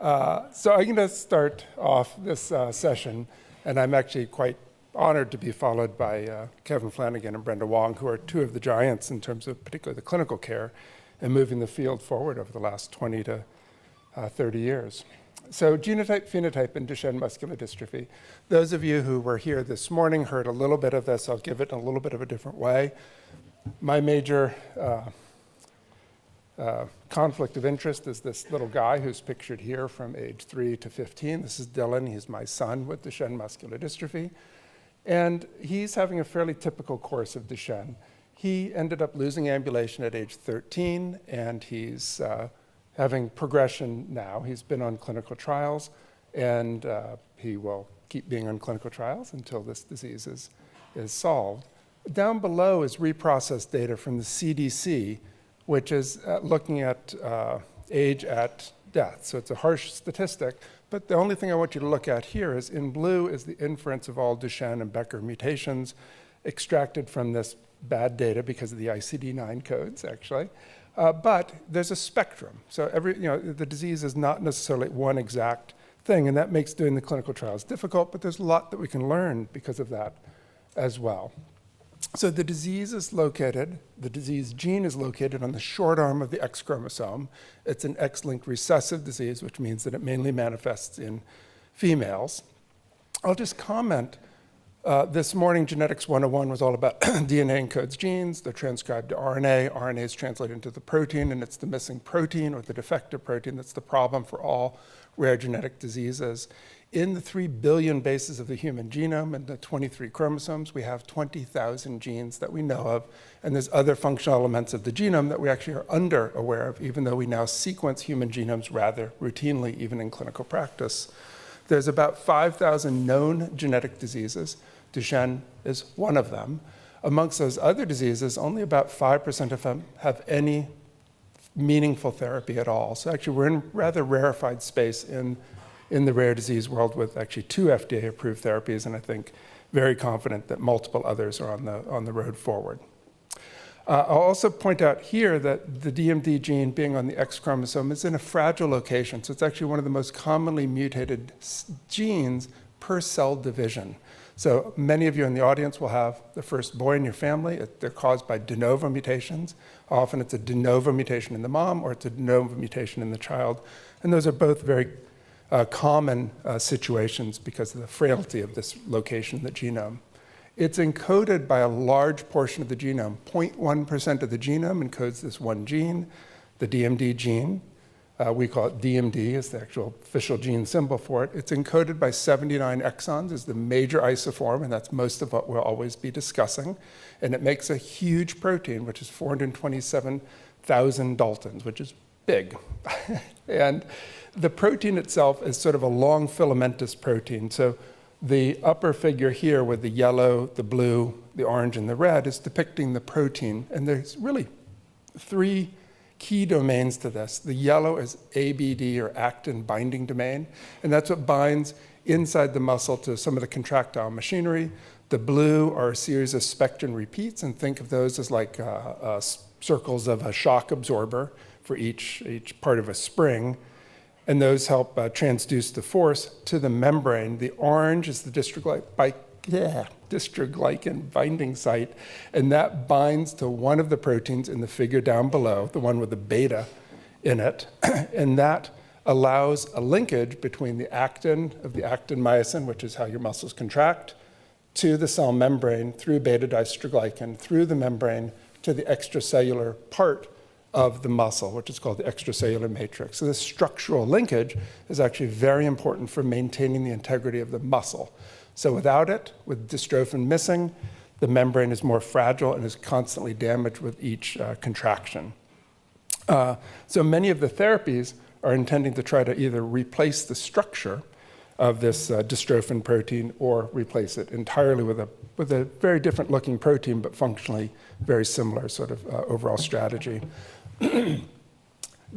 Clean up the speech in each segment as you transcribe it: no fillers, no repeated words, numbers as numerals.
So I'm going to start off this session, and I'm actually quite honored to be followed by Kevin Flanigan and Brenda Wong, who are two of the giants in terms of particularly the clinical care and moving the field forward over the last 20 to 30 years. So genotype, phenotype, and Duchenne muscular dystrophy. Those of you who were here this morning heard a little bit of this. I'll give it in a little bit of a different way. My major conflict of interest is this little guy who's pictured here from age 3 to 15. This is Dylan. He's my son with Duchenne muscular dystrophy. And he's having a fairly typical course of Duchenne. He ended up losing ambulation at age 13, and he's having progression now. He's been on clinical trials, and he will keep being on clinical trials until this disease is solved. Down below is reprocessed data from the CDC, which is looking at age at death. So it's a harsh statistic, but the only thing I want you to look at here is in blue is the inference of all Duchenne and Becker mutations extracted from this bad data because of the ICD-9 codes, actually. But there's a spectrum. So the disease is not necessarily one exact thing, and that makes doing the clinical trials difficult, but there's a lot that we can learn because of that as well. So the disease gene is located on the short arm of the X chromosome. It's an X-linked recessive disease, which means that it mainly manifests in females. I'll just comment, this morning Genetics 101 was all about DNA encodes genes. They're transcribed to RNA. RNA is translated into the protein, and it's the missing protein or the defective protein that's the problem for all rare genetic diseases. In the 3 billion bases of the human genome and the 23 chromosomes, we have 20,000 genes that we know of, and there's other functional elements of the genome that we actually are under-aware of, even though we now sequence human genomes rather routinely, even in clinical practice. There's about 5,000 known genetic diseases. Duchenne is one of them. Amongst those other diseases, only about 5% of them have any meaningful therapy at all. So actually, we're in rather rarefied space in the rare disease world with actually 2 FDA-approved therapies, and I think very confident that multiple others are on the road forward. I'll also point out here that the DMD gene being on the X chromosome is in a fragile location, so it's actually one of the most commonly mutated genes per cell division. So many of you in the audience will have the first boy in your family. They're caused by de novo mutations. Often it's a de novo mutation in the mom or it's a de novo mutation in the child, and those are both very common situations because of the frailty of this location in the genome. It's encoded by a large portion of the genome. 0.1% of the genome encodes this one gene, the DMD gene. We call it DMD, is the actual official gene symbol for it. It's encoded by 79 exons, is the major isoform, and that's most of what we'll always be discussing. And it makes a huge protein, which is 427,000 Daltons, which is big. And the protein itself is sort of a long filamentous protein. So the upper figure here with the yellow, the blue, the orange, and the red is depicting the protein. And there's really 3 key domains to this. The yellow is ABD, or actin binding domain, and that's what binds inside the muscle to some of the contractile machinery. The blue are a series of spectrin repeats, and think of those as like circles of a shock absorber for each part of a spring. And those help transduce the force to the membrane. The orange is the dystroglycan binding site, and that binds to one of the proteins in the figure down below, the one with the beta in it, and that allows a linkage between the actin of the actin myosin, which is how your muscles contract, to the cell membrane through beta-dystroglycan, through the membrane to the extracellular part of the muscle, which is called the extracellular matrix. So this structural linkage is actually very important for maintaining the integrity of the muscle. So without it, with dystrophin missing, the membrane is more fragile and is constantly damaged with each contraction. So many of the therapies are intending to try to either replace the structure of this dystrophin protein or replace it entirely with a very different looking protein, but functionally very similar sort of overall strategy.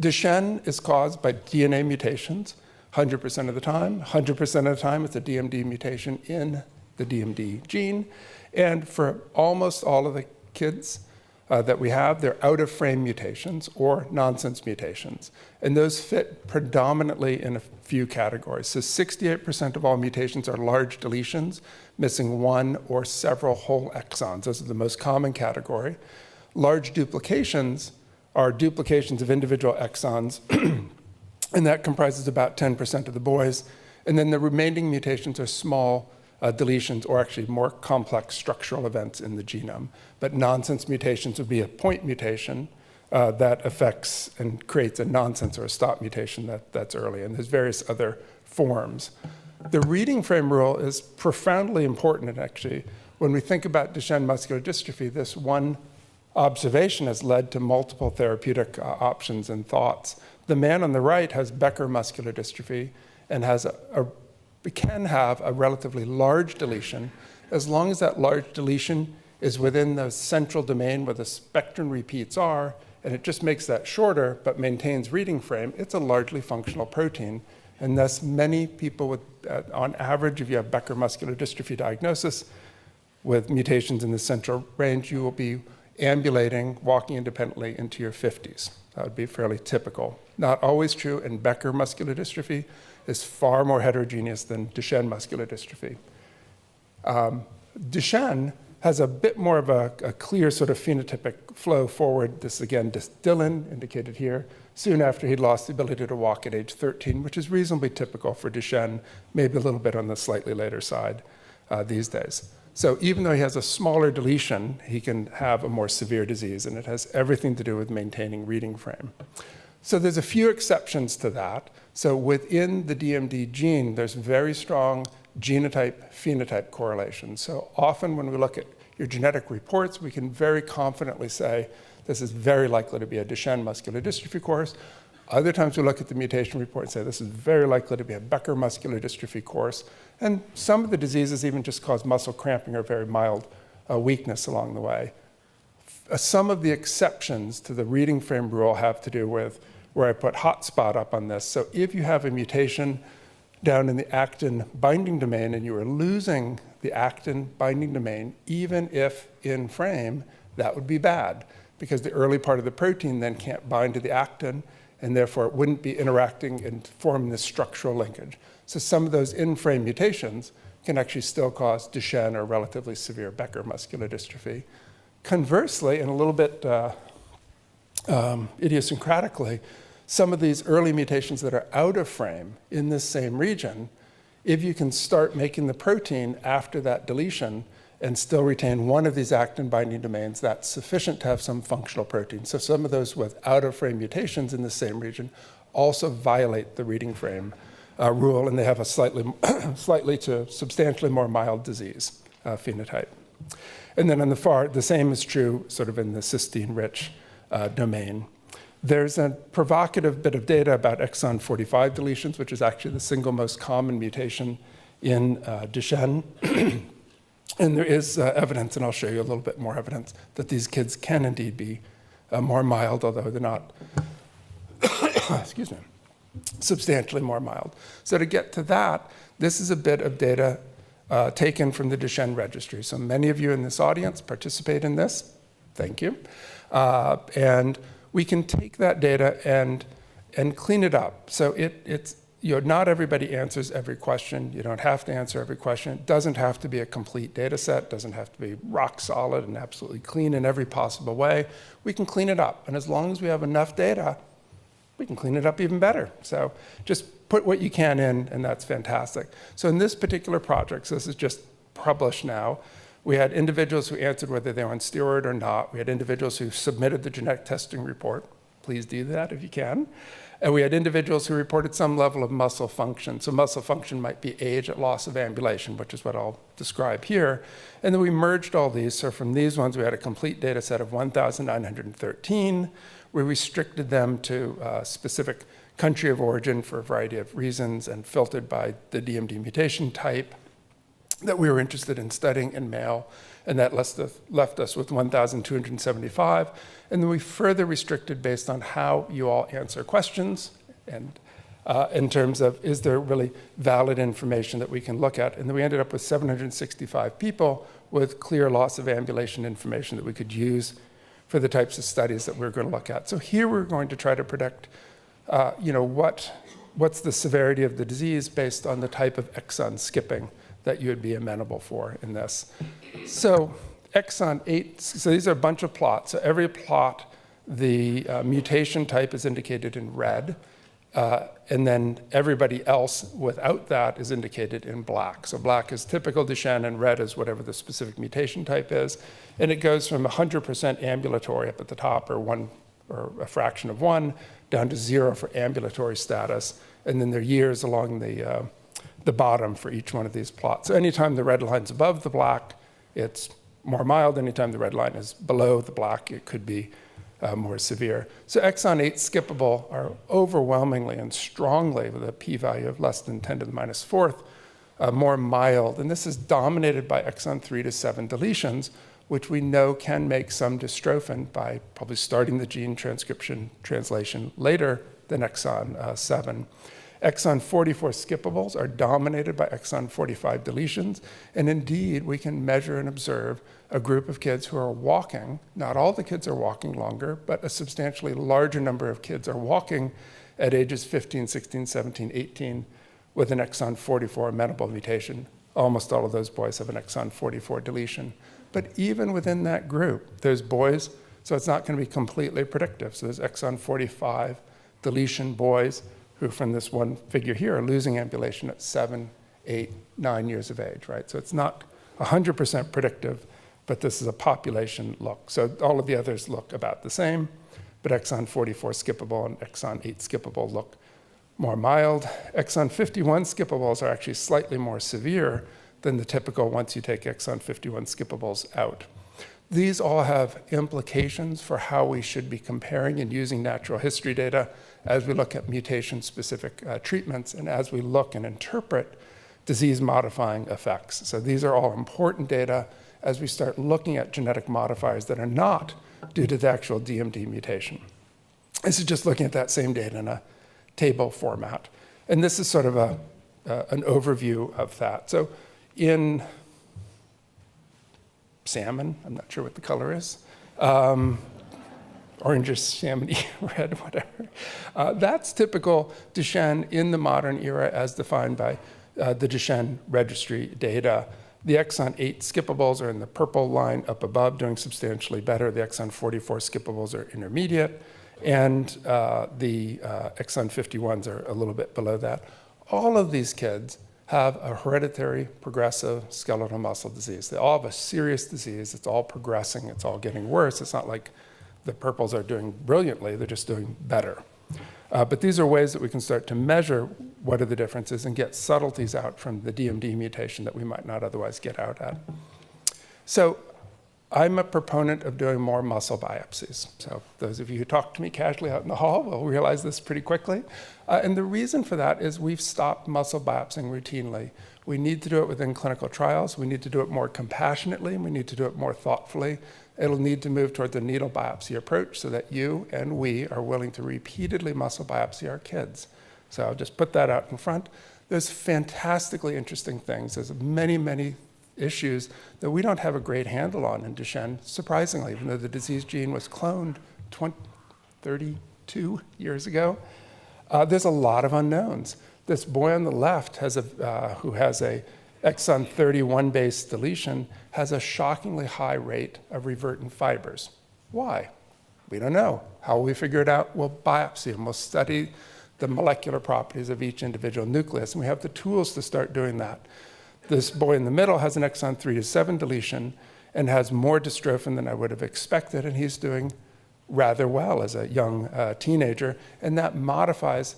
Duchenne is caused by DNA mutations 100% of the time. 100% of the time, it's a DMD mutation in the DMD gene. And for almost all of the kids, that we have, they're out-of-frame mutations or nonsense mutations. And those fit predominantly in a few categories. So 68% of all mutations are large deletions, missing one or several whole exons. Those are the most common category. Large duplications are duplications of individual exons, and that comprises about 10% of the boys. And then the remaining mutations are small deletions, or actually more complex structural events in the genome. But nonsense mutations would be a point mutation that affects and creates a nonsense or a stop mutation that's early. And there's various other forms. The reading frame rule is profoundly important, and actually, when we think about Duchenne muscular dystrophy, this one observation has led to multiple therapeutic options and thoughts. The man on the right has Becker muscular dystrophy and has can have a relatively large deletion. As long as that large deletion is within the central domain where the spectrin repeats are, and it just makes that shorter but maintains reading frame, it's a largely functional protein. And thus many people with, on average, if you have Becker muscular dystrophy diagnosis with mutations in the central range, you will be ambulating, walking independently into your 50s. That would be fairly typical. Not always true, and Becker muscular dystrophy is far more heterogeneous than Duchenne muscular dystrophy. Duchenne has a bit more of a clear sort of phenotypic flow forward. This again, Dylan indicated here, soon after he'd lost the ability to walk at age 13, which is reasonably typical for Duchenne, maybe a little bit on the slightly later side these days. So even though he has a smaller deletion, he can have a more severe disease, and it has everything to do with maintaining reading frame. So there's a few exceptions to that. So within the DMD gene, there's very strong genotype-phenotype correlation. So often when we look at your genetic reports, we can very confidently say, this is very likely to be a Duchenne muscular dystrophy course. Other times we look at the mutation report and say, this is very likely to be a Becker muscular dystrophy course. And some of the diseases even just cause muscle cramping or very mild weakness along the way. Some of the exceptions to the reading frame rule have to do with where I put hotspot up on this. So if you have a mutation down in the actin binding domain and you are losing the actin binding domain, even if in frame, that would be bad because the early part of the protein then can't bind to the actin, and therefore it wouldn't be interacting and forming this structural linkage. So some of those in-frame mutations can actually still cause Duchenne or relatively severe Becker muscular dystrophy. Conversely, and a little bit idiosyncratically, some of these early mutations that are out of frame in this same region, if you can start making the protein after that deletion and still retain one of these actin binding domains, that's sufficient to have some functional protein. So some of those with out of frame mutations in the same region also violate the reading frame rule, and they have a slightly to substantially more mild disease phenotype. And then on the far, the same is true sort of in the cysteine-rich domain. There's a provocative bit of data about exon 45 deletions, which is actually the single most common mutation in Duchenne. And there is evidence, and I'll show you a little bit more evidence, that these kids can indeed be more mild, although they're not, excuse me, substantially more mild. So to get to that, this is a bit of data taken from the Duchenne Registry. So many of you in this audience participate in this. Thank you. And we can take that data and clean it up. So it's, not everybody answers every question. You don't have to answer every question. It doesn't have to be a complete data set. It doesn't have to be rock solid and absolutely clean in every possible way. We can clean it up. And as long as we have enough data, we can clean it up even better. So just put what you can in, and that's fantastic. So in this particular project, so this is just published now, we had individuals who answered whether they were on steroid or not. We had individuals who submitted the genetic testing report. Please do that if you can. And we had individuals who reported some level of muscle function. So muscle function might be age at loss of ambulation, which is what I'll describe here. And then we merged all these. So from these ones, we had a complete data set of 1,913. We restricted them to a specific country of origin for a variety of reasons and filtered by the DMD mutation type that we were interested in studying in male, and that left us with 1,275. And then we further restricted based on how you all answer questions and in terms of, is there really valid information that we can look at? And then we ended up with 765 people with clear loss of ambulation information that we could use for the types of studies that we're going to look at. So here we're going to try to predict, what's the severity of the disease based on the type of exon skipping that you would be amenable for in this. So exon 8, so these are a bunch of plots. So every plot, the mutation type is indicated in red, and then everybody else without that is indicated in black. So black is typical Duchenne, and red is whatever the specific mutation type is. And it goes from 100% ambulatory up at the top, or a fraction of 1, down to 0 for ambulatory status. And then there are years along the bottom for each one of these plots. So anytime the red line's above the black, it's more mild. Anytime the red line is below the black, it could be more severe. So exon 8 skippable are overwhelmingly and strongly, with a p-value of less than 10 to the minus fourth, more mild. And this is dominated by exon 3 to 7 deletions, which we know can make some dystrophin by probably starting the gene transcription translation later than exon 7. Exon 44 skippables are dominated by exon 45 deletions, and indeed we can measure and observe a group of kids who are walking. Not all the kids are walking longer, but a substantially larger number of kids are walking at ages 15, 16, 17, 18 with an exon 44 amenable mutation. Almost all of those boys have an exon 44 deletion. But even within that group, there's boys, so it's not going to be completely predictive. So there's exon 45 deletion boys who, from this one figure here, are losing ambulation at 7, 8, 9 years of age, right? So it's not 100% predictive, but this is a population look. So all of the others look about the same, but exon 44 skippable and exon 8 skippable look more mild. Exon 51 skippables are actually slightly more severe than the typical once you take exon 51 skippables out. These all have implications for how we should be comparing and using natural history data as we look at mutation-specific treatments and as we look and interpret disease-modifying effects. So these are all important data as we start looking at genetic modifiers that are not due to the actual DMD mutation. This is just looking at that same data in a table format. And this is sort of an overview of that. So in salmon, I'm not sure what the color is, orangish, salmon-y, red, whatever. That's typical Duchenne in the modern era as defined by the Duchenne Registry data. The exon 8 skippables are in the purple line up above, doing substantially better. The exon 44 skippables are intermediate, and the exon 51s are a little bit below that. All of these kids have a hereditary progressive skeletal muscle disease. They all have a serious disease. It's all progressing. It's all getting worse. It's not like the purples are doing brilliantly. They're just doing better. But these are ways that we can start to measure what are the differences and get subtleties out from the DMD mutation that we might not otherwise get out at. So I'm a proponent of doing more muscle biopsies. So those of you who talk to me casually out in the hall will realize this pretty quickly. And the reason for that is we've stopped muscle biopsying routinely. We need to do it within clinical trials. We need to do it more compassionately, and we need to do it more thoughtfully. It'll need to move toward the needle biopsy approach so that you and we are willing to repeatedly muscle biopsy our kids. So I'll just put that out in front. There's fantastically interesting things. There's many, many issues that we don't have a great handle on in Duchenne, surprisingly, even though the disease gene was cloned 32 years ago. There's a lot of unknowns. This boy on the left who has a exon 31 based deletion has a shockingly high rate of revertant fibers. Why? We don't know. How will we figure it out? We'll biopsy and we'll study the molecular properties of each individual nucleus, and we have the tools to start doing that. This boy in the middle has an exon 3 to 7 deletion and has more dystrophin than I would have expected, and he's doing rather well as a young teenager, and that modifies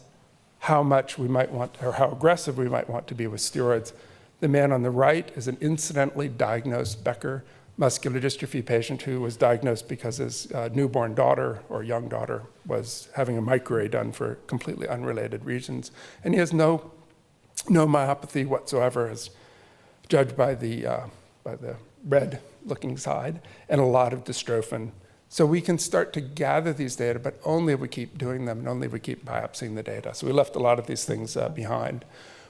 how much we might want, or how aggressive we might want to be with steroids. The man on the right is an incidentally diagnosed Becker muscular dystrophy patient who was diagnosed because his newborn daughter or young daughter was having a microarray done for completely unrelated reasons. And he has no myopathy whatsoever, as judged by the red-looking side, and a lot of dystrophin. So we can start to gather these data, but only if we keep doing them and only if we keep biopsying the data. So we left a lot of these things behind.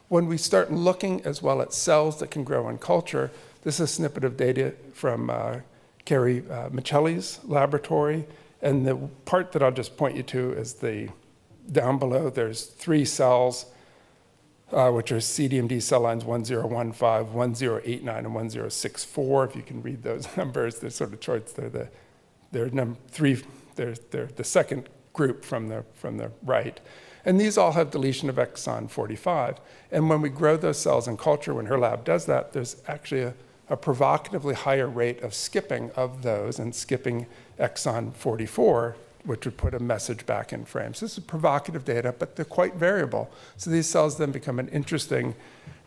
When we start looking as well at cells that can grow in culture, this is a snippet of data from Carrie Michelli's laboratory. And the part that I'll just point you to is down below, there's 3 cells, which are CDMD cell lines 1015, 1089, and 1064. If you can read those numbers, they're sort of charts. They're the second group from the right. And these all have deletion of exon 45. And when we grow those cells in culture, when her lab does that, there's actually a provocatively higher rate of skipping of those and skipping exon 44, which would put a message back in frames. This is provocative data, but they're quite variable. So these cells then become an interesting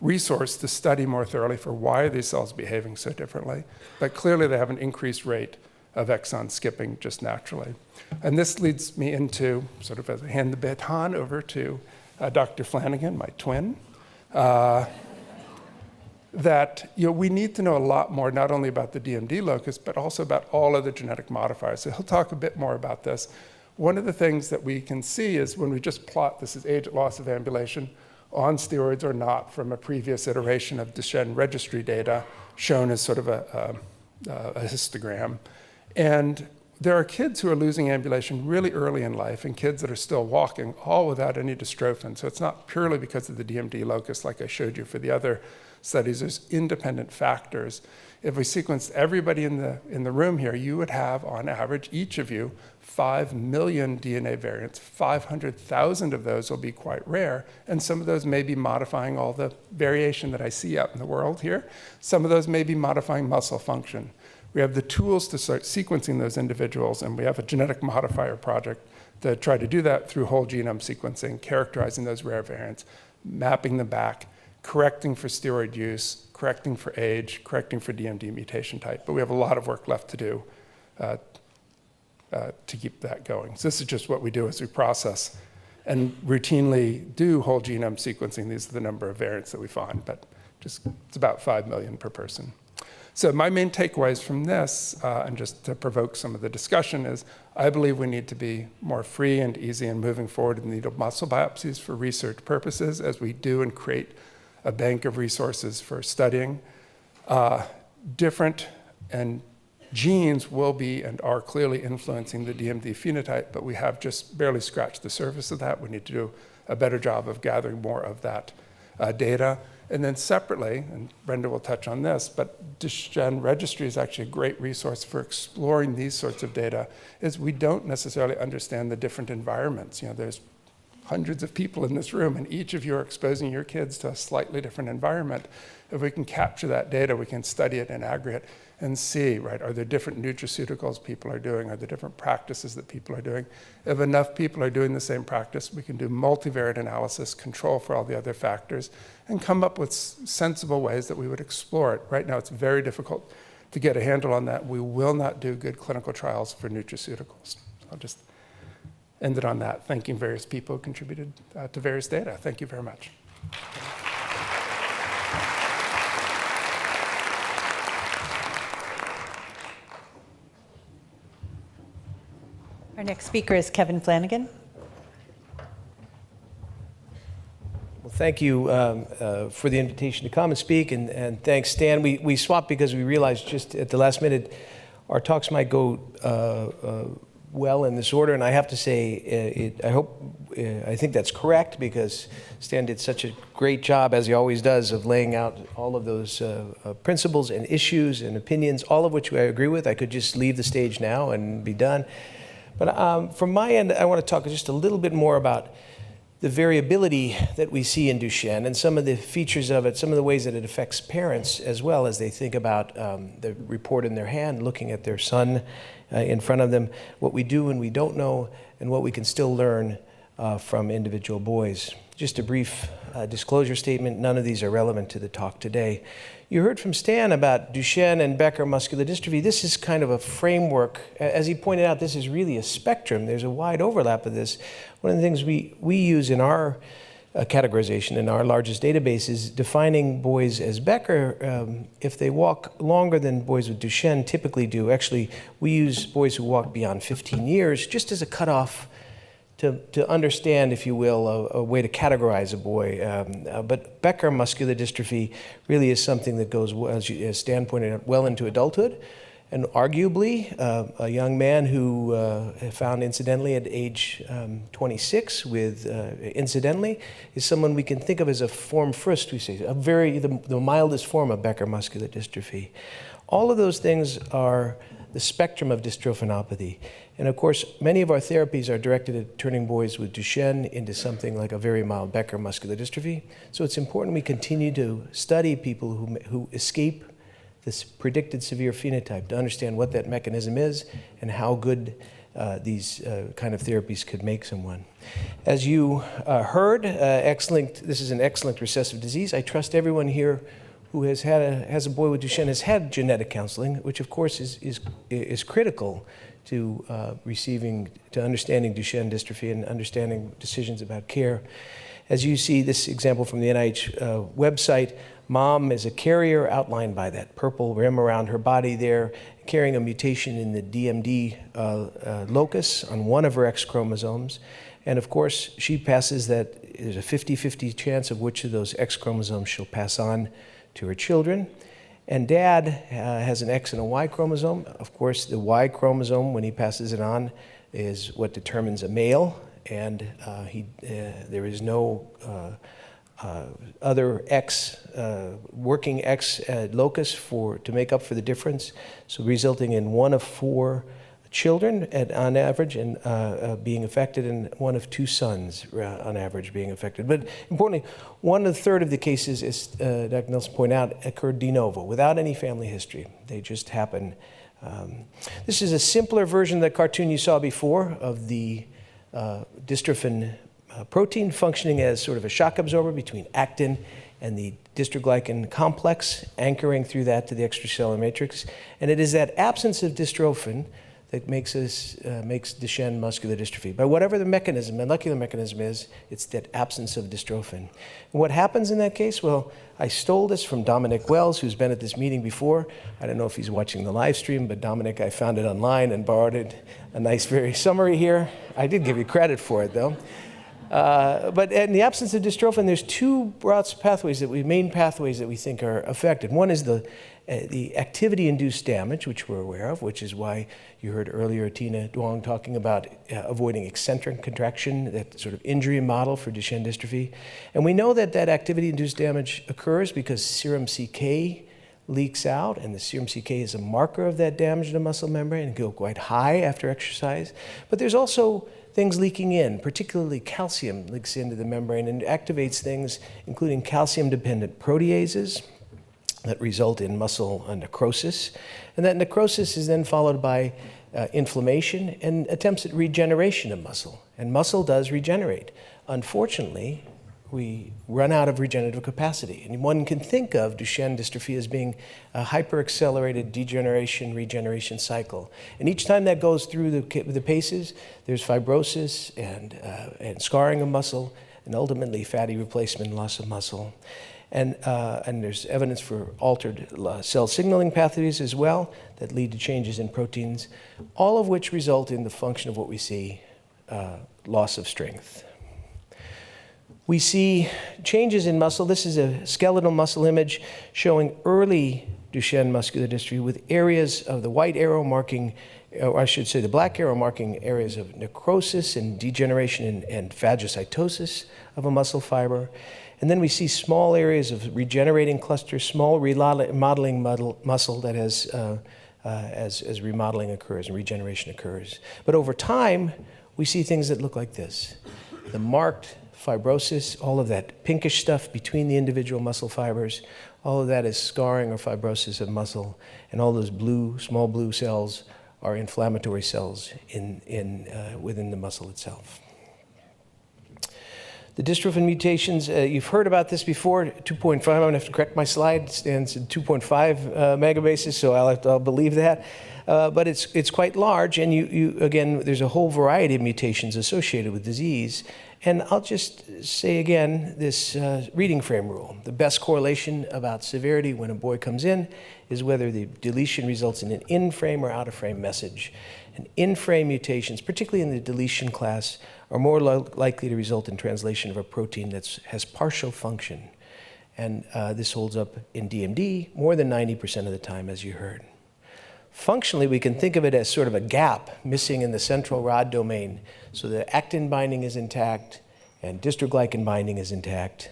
resource to study more thoroughly for why are these cells behaving so differently. But clearly they have an increased rate of exon skipping just naturally. And this leads me into, sort of as I hand the baton over to Dr. Flanigan, my twin, that we need to know a lot more, not only about the DMD locus, but also about all other genetic modifiers. So he'll talk a bit more about this. One of the things that we can see is when we just plot, this is age at loss of ambulation, on steroids or not, from a previous iteration of Duchenne Registry data, shown as sort of a histogram. And there are kids who are losing ambulation really early in life and kids that are still walking, all without any dystrophin. So it's not purely because of the DMD locus like I showed you for the other studies. There's independent factors. If we sequenced everybody in the room here, you would have, on average, each of you, 5 million DNA variants. 500,000 of those will be quite rare, and some of those may be modifying all the variation that I see out in the world here. Some of those may be modifying muscle function. We have the tools to start sequencing those individuals, and we have a genetic modifier project to try to do that through whole genome sequencing, characterizing those rare variants, mapping them back, correcting for steroid use, correcting for age, correcting for DMD mutation type. But we have a lot of work left to do to keep that going. So this is just what we do as we process and routinely do whole genome sequencing. These are the number of variants that we find, but it's about 5 million per person. So my main takeaways from this, and just to provoke some of the discussion, is I believe we need to be more free and easy in moving forward in the need of muscle biopsies for research purposes, as we do and create a bank of resources for studying. Different and genes will be and are clearly influencing the DMD phenotype, but we have just barely scratched the surface of that. We need to do a better job of gathering more of that data. And then separately, and Brenda will touch on this, but Duchenne Registry is actually a great resource for exploring these sorts of data, is we don't necessarily understand the different environments. There's hundreds of people in this room, and each of you are exposing your kids to a slightly different environment. If we can capture that data, we can study it in aggregate and see, right, are there different nutraceuticals people are doing? Are there different practices that people are doing? If enough people are doing the same practice, we can do multivariate analysis, control for all the other factors, and come up with sensible ways that we would explore it. Right now, it's very difficult to get a handle on that. We will not do good clinical trials for nutraceuticals. I'll just end it on that, thanking various people who contributed to various data. Thank you very much. Our next speaker is Kevin Flanigan. Well, thank you for the invitation to come and speak, and thanks, Stan. We swapped because we realized just at the last minute our talks might go well in this order, and I have to say, I think that's correct, because Stan did such a great job, as he always does, of laying out all of those principles and issues and opinions, all of which I agree with. I could just leave the stage now and be done. But from my end, I want to talk just a little bit more about the variability that we see in Duchenne and some of the features of it, some of the ways that it affects parents as well as they think about the report in their hand, looking at their son in front of them, what we do and we don't know, and what we can still learn from individual boys. Just a brief disclosure statement. None of these are relevant to the talk today. You heard from Stan about Duchenne and Becker muscular dystrophy. This is kind of a framework. As he pointed out, this is really a spectrum. There's a wide overlap of this. One of the things we use in our categorization in our largest database is defining boys as Becker if they walk longer than boys with Duchenne typically do. Actually, we use boys who walk beyond 15 years just as a cutoff to understand, if you will, a way to categorize a boy. But Becker muscular dystrophy really is something that goes, as Stan pointed out, well into adulthood. and arguably a young man who found incidentally at age 26 with, incidentally, is someone we can think of as a form first, we say, the mildest form of Becker muscular dystrophy. All of those things are the spectrum of dystrophinopathy. And of course, many of our therapies are directed at turning boys with Duchenne into something like a very mild Becker muscular dystrophy. So it's important we continue to study people who escape this predicted severe phenotype to understand what that mechanism is and how good these kind of therapies could make someone. As you heard, this is an X-linked recessive disease. I trust everyone here who has a boy with Duchenne has had genetic counseling, which of course is critical to understanding Duchenne dystrophy and understanding decisions about care. As you see this example from the NIH website, mom is a carrier outlined by that purple rim around her body there, carrying a mutation in the DMD locus on one of her X chromosomes. And of course, she passes that, there's a 50-50 chance of which of those X chromosomes she'll pass on to her children. And dad has an X and a Y chromosome. Of course, the Y chromosome, when he passes it on, is what determines a male, and there is no other X, working X locus to make up for the difference, so resulting in 1 of 4 children on average and being affected, and 1 of 2 sons on average being affected. But importantly, 1/3 of the cases, as Dr. Nelson pointed out, occurred de novo, without any family history. They just happen. This is a simpler version of the cartoon you saw before of the dystrophin protein functioning as sort of a shock absorber between actin and the dystroglycan complex, anchoring through that to the extracellular matrix. And it is that absence of dystrophin that makes Duchenne muscular dystrophy. By whatever the mechanism, molecular mechanism is, it's that absence of dystrophin. And what happens in that case? Well, I stole this from Dominic Wells, who's been at this meeting before. I don't know if he's watching the live stream, but Dominic, I found it online and borrowed it. A nice, very summary here. I did give you credit for it, though. But in the absence of dystrophin, there's 2 main pathways that we think are affected. One is the activity-induced damage, which we're aware of, which is why you heard earlier Tina Duong talking about avoiding eccentric contraction, that sort of injury model for Duchenne dystrophy. And we know that activity-induced damage occurs because serum CK leaks out, and the serum CK is a marker of that damage to the muscle membrane and can go quite high after exercise. But there's also things leaking in, particularly calcium leaks into the membrane and activates things, including calcium-dependent proteases that result in muscle necrosis. And that necrosis is then followed by inflammation and attempts at regeneration of muscle. And muscle does regenerate. Unfortunately, we run out of regenerative capacity. And one can think of Duchenne dystrophy as being a hyper-accelerated degeneration-regeneration cycle. And each time that goes through the paces, there's fibrosis and scarring of muscle, and ultimately fatty replacement, loss of muscle. And there's evidence for altered cell signaling pathways as well that lead to changes in proteins, all of which result in the function of what we see, loss of strength. We see changes in muscle. This is a skeletal muscle image showing early Duchenne muscular dystrophy with areas of the white arrow marking, or I should say the black arrow marking areas of necrosis and degeneration and phagocytosis of a muscle fiber. And then we see small areas of regenerating clusters, small remodeling muscle that has, as remodeling occurs and regeneration occurs. But over time, we see things that look like this. The marked fibrosis, all of that pinkish stuff between the individual muscle fibers, all of that is scarring or fibrosis of muscle, and all those small blue cells are inflammatory cells within the muscle itself. The dystrophin mutations, you've heard about this before, 2.5, I'm going to have to correct my slide, it stands at 2.5 megabases, so I'll believe that. But it's quite large, and again, there's a whole variety of mutations associated with disease. And I'll just say again, this reading frame rule. The best correlation about severity when a boy comes in is whether the deletion results in an in-frame or out-of-frame message. And in-frame mutations, particularly in the deletion class, are more likely to result in translation of a protein that has partial function. And this holds up in DMD more than 90% of the time, as you heard. Functionally, we can think of it as sort of a gap missing in the central rod domain. So the actin binding is intact and dystroglycan binding is intact.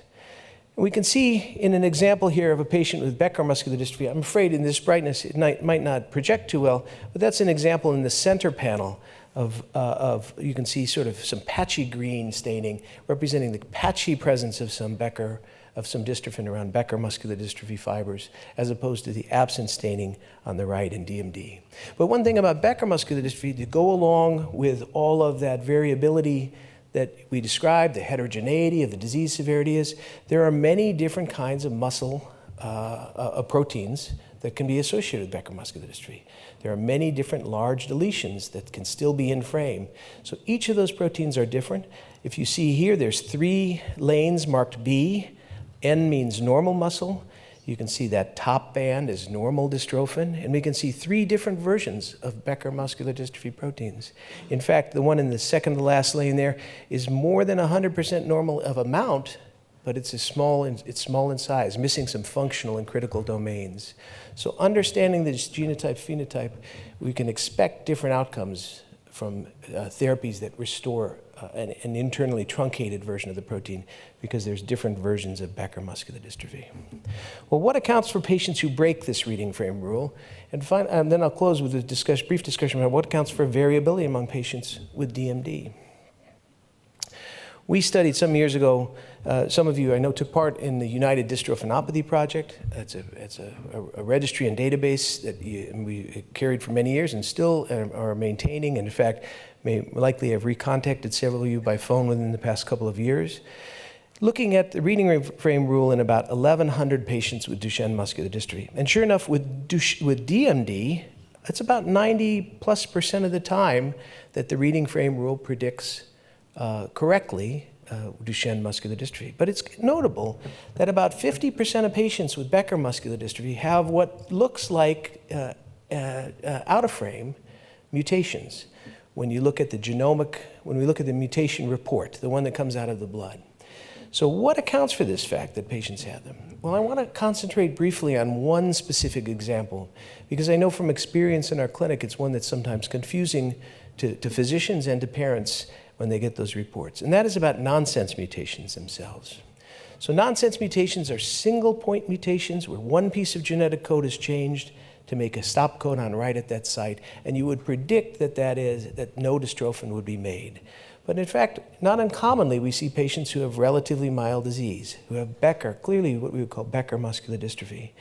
And we can see in an example here of a patient with Becker muscular dystrophy, I'm afraid in this brightness it might not project too well, but that's an example in the center panel of you can see sort of some patchy green staining representing the patchy presence of some dystrophin around Becker muscular dystrophy fibers, as opposed to the absent staining on the right in DMD. But one thing about Becker muscular dystrophy, to go along with all of that variability that we described, the heterogeneity of the disease severity, is there are many different kinds of muscle proteins that can be associated with Becker muscular dystrophy. There are many different large deletions that can still be in frame. So each of those proteins are different. If you see here, there's 3 lanes marked B. N means normal muscle. You can see that top band is normal dystrophin, and we can see 3 different versions of Becker muscular dystrophy proteins. In fact, the one in the second to last lane there is more than 100% normal of amount, but it's small in size, missing some functional and critical domains. So understanding this genotype, phenotype, we can expect different outcomes from therapies that restore an internally truncated version of the protein, because there's different versions of Becker muscular dystrophy. Well, what accounts for patients who break this reading frame rule? And then I'll close with a brief discussion about what accounts for variability among patients with DMD. We studied some years ago, some of you I know took part in the United Dystrophinopathy project. It's a registry and database that we carried for many years and still are maintaining, and in fact, may likely have recontacted several of you by phone within the past couple of years. Looking at the reading frame rule in about 1,100 patients with Duchenne muscular dystrophy. And sure enough, with DMD, it's about 90+% of the time that the reading frame rule predicts correctly Duchenne muscular dystrophy. But it's notable that about 50% of patients with Becker muscular dystrophy have what looks like out-of-frame mutations. When you look at when we look at the mutation report, the one that comes out of the blood. So what accounts for this fact that patients have them? Well, I want to concentrate briefly on one specific example, because I know from experience in our clinic, it's one that's sometimes confusing to physicians and to parents when they get those reports. And that is about nonsense mutations themselves. So nonsense mutations are single point mutations where one piece of genetic code is changed to make a stop codon right at that site, and you would predict that no dystrophin would be made. But in fact, not uncommonly, we see patients who have relatively mild disease, who have Becker, clearly what we would call Becker muscular dystrophy.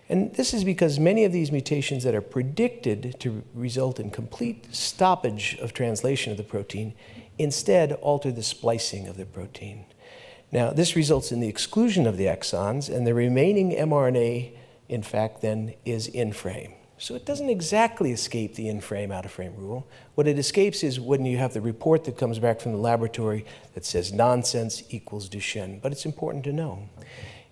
And this is because many of these mutations that are predicted to result in complete stoppage of translation of the protein instead alter the splicing of the protein. Now, this results in the exclusion of the exons, and the remaining mRNA, in fact, then is in frame. So it doesn't exactly escape the in-frame, out-of-frame rule. What it escapes is when you have the report that comes back from the laboratory that says nonsense equals Duchenne, but it's important to know.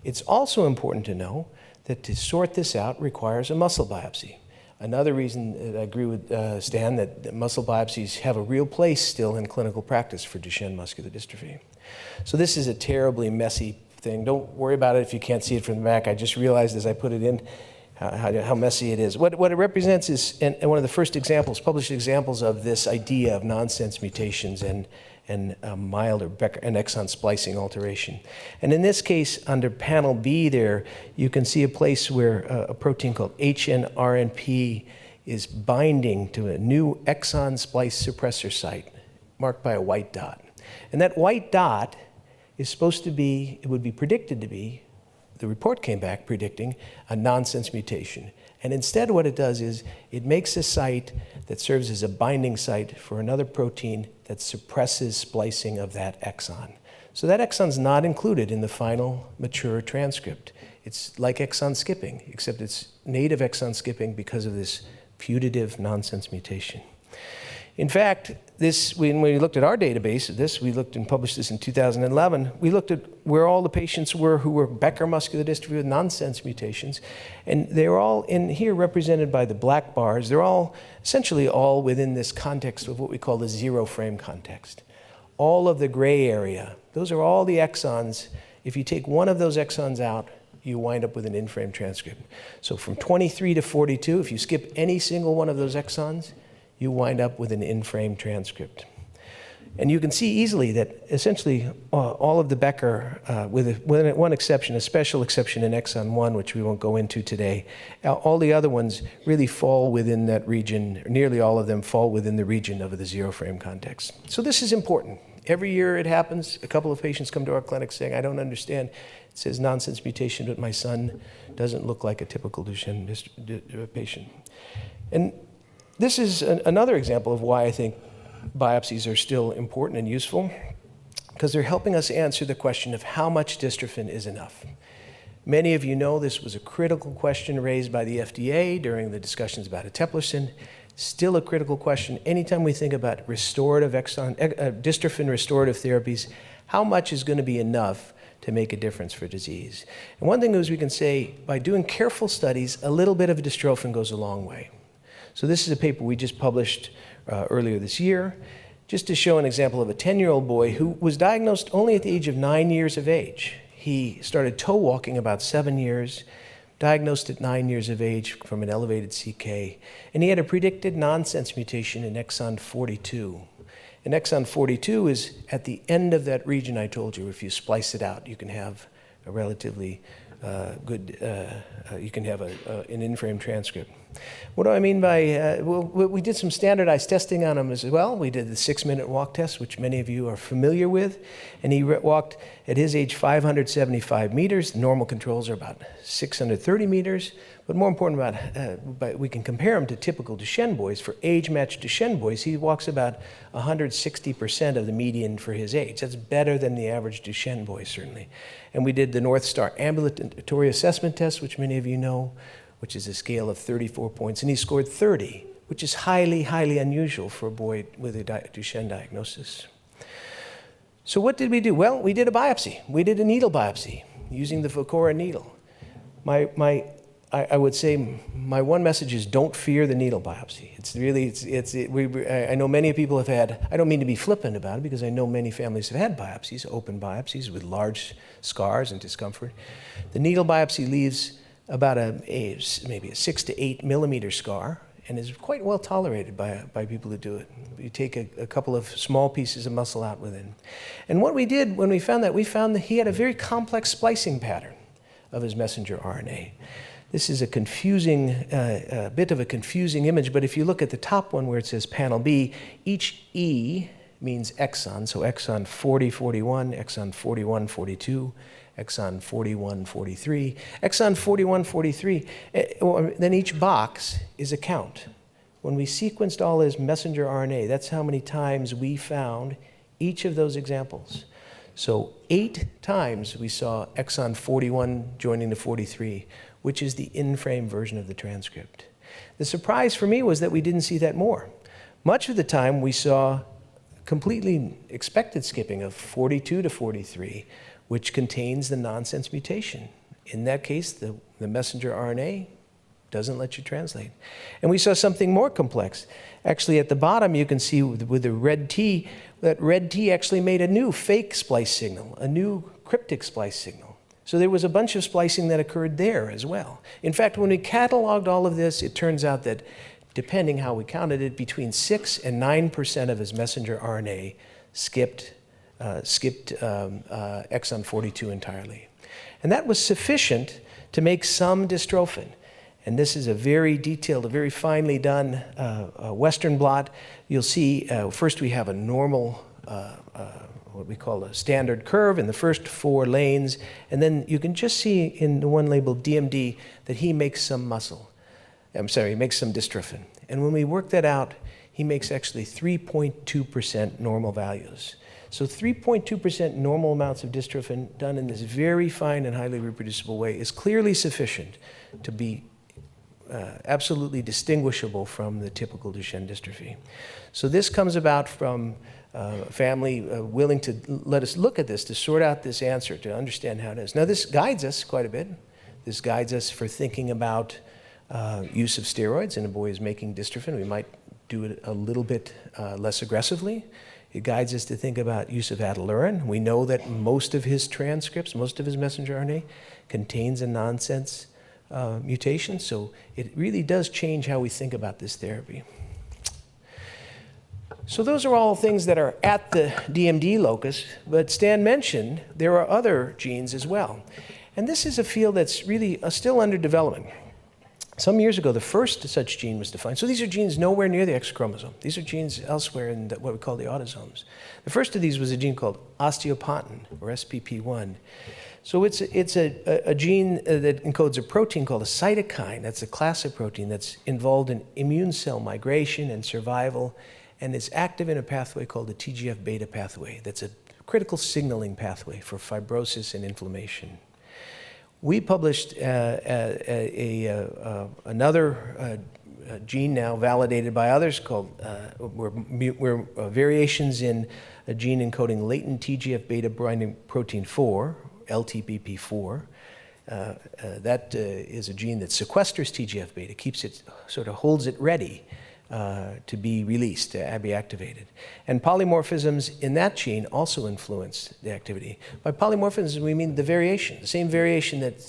It's also important to know that to sort this out requires a muscle biopsy. Another reason that I agree with Stan that muscle biopsies have a real place still in clinical practice for Duchenne muscular dystrophy. So this is a terribly messy thing. Don't worry about it if you can't see it from the back. I just realized as I put it in how messy it is. What it represents is, and one of the first examples, published examples of this idea of nonsense mutations and milder Becker and exon splicing alteration. And in this case, under panel B there, you can see a place where a protein called HNRNP is binding to a new exon splice suppressor site marked by a white dot. And that white dot is supposed to be, it would be predicted to be, the report came back predicting a nonsense mutation. And instead what it does is it makes a site that serves as a binding site for another protein that suppresses splicing of that exon. So that exon's not included in the final mature transcript. It's like exon skipping, except it's native exon skipping because of this putative nonsense mutation. In fact, when we looked at our database of this, we looked and published this in 2011, we looked at where all the patients were who were Becker muscular dystrophy with nonsense mutations, and they were all in here represented by the black bars. They're all essentially all within this context of what we call the zero frame context. All of the gray area, those are all the exons. If you take one of those exons out, you wind up with an in-frame transcript. So from 23 to 42, if you skip any single one of those exons, you wind up with an in-frame transcript. And you can see easily that essentially all of the Becker, with one exception, a special exception in exon 1, which we won't go into today, all the other ones really fall within that region, or nearly all of them fall within the region of the zero-frame context. So this is important. Every year it happens. A couple of patients come to our clinic saying, I don't understand. It says nonsense mutation, but my son doesn't look like a typical Duchenne patient. And this is another example of why I think biopsies are still important and useful, because they're helping us answer the question of how much dystrophin is enough. Many of you know this was a critical question raised by the FDA during the discussions about eteplirsen. Still a critical question anytime we think about restorative dystrophin restorative therapies. How much is going to be enough to make a difference for disease? And one thing is we can say, by doing careful studies, a little bit of dystrophin goes a long way. So this is a paper we just published earlier this year, just to show an example of a 10-year-old boy who was diagnosed only at the age of 9 years of age. He started toe walking about 7 years, diagnosed at 9 years of age from an elevated CK, and he had a predicted nonsense mutation in exon 42. And exon 42 is at the end of that region I told you. If you splice it out, you can have a relatively you can have an in-frame transcript. What do I mean by, well, we did some standardized testing on him as well. We did the 6-minute walk test, which many of you are familiar with. And he walked at his age 575 meters. The normal controls are about 630 meters. But more important we can compare him to typical Duchenne boys. For age-matched Duchenne boys, he walks about 160% of the median for his age. That's better than the average Duchenne boy, certainly. And we did the North Star Ambulatory Assessment Test, which many of you know, which is a scale of 34 points, and he scored 30, which is highly, highly unusual for a boy with a Duchenne diagnosis. So what did we do? Well, we did a biopsy. We did a needle biopsy using the Vocora needle. I would say my one message is don't fear the needle biopsy. It's really, I know many people have had, I don't mean to be flippant about it because I know many families have had biopsies, open biopsies with large scars and discomfort. The needle biopsy leaves about maybe a 6 to 8 millimeter scar and is quite well tolerated by people who do it. You take a couple of small pieces of muscle out within. And what we did when we found that he had a very complex splicing pattern of his messenger RNA. This is a confusing, bit of a confusing image, but if you look at the top one where it says panel B, each E means exon, so exon 40, 41, exon 41, 42, exon 41, 43. Exon 41, 43, then each box is a count. When we sequenced all his messenger RNA, that's how many times we found each of those examples. So 8 times we saw exon 41 joining the 43, which is the in-frame version of the transcript. The surprise for me was that we didn't see that more. Much of the time we saw completely expected skipping of 42 to 43, which contains the nonsense mutation. In that case, the messenger RNA doesn't let you translate. And we saw something more complex. Actually, at the bottom, you can see with the red T, that red T actually made a new fake splice signal, a new cryptic splice signal. So there was a bunch of splicing that occurred there as well. In fact, when we cataloged all of this, it turns out that, depending how we counted it, between 6 and 9% of his messenger RNA skipped exon 42 entirely. And that was sufficient to make some dystrophin. And this is a very detailed, a very finely done Western blot. You'll see, first we have a normal, what we call a standard curve in the first 4 lanes. And then you can just see in the one labeled DMD that he makes some muscle. He makes some dystrophin. And when we work that out, he makes actually 3.2% normal values. So 3.2% normal amounts of dystrophin done in this very fine and highly reproducible way is clearly sufficient to be absolutely distinguishable from the typical Duchenne dystrophy. So this comes about from a family willing to let us look at this, to sort out this answer, to understand how it is. Now this guides us quite a bit. This guides us for thinking about use of steroids in a boy who's making dystrophin. We might do it a little bit less aggressively. It guides us to think about use of atalurin. We know that most of his transcripts, most of his messenger RNA, contains a nonsense mutation, so it really does change how we think about this therapy. So those are all things that are at the DMD locus, but Stan mentioned there are other genes as well. And this is a field that's really still under development. Some years ago, the first such gene was defined. So these are genes nowhere near the X chromosome. These are genes elsewhere in what we call the autosomes. The first of these was a gene called osteopontin, or SPP1. So it's a gene that encodes a protein called a cytokine. That's a class of protein that's involved in immune cell migration and survival, and it's active in a pathway called the TGF-beta pathway. That's a critical signaling pathway for fibrosis and inflammation. We published another gene now validated by others called variations in a gene encoding latent TGF-beta binding protein 4, LTBP4. That is a gene that sequesters TGF-beta, keeps it, sort of holds it ready to be released, to be activated. And polymorphisms in that gene also influence the activity. By polymorphisms, we mean the variation, the same variation that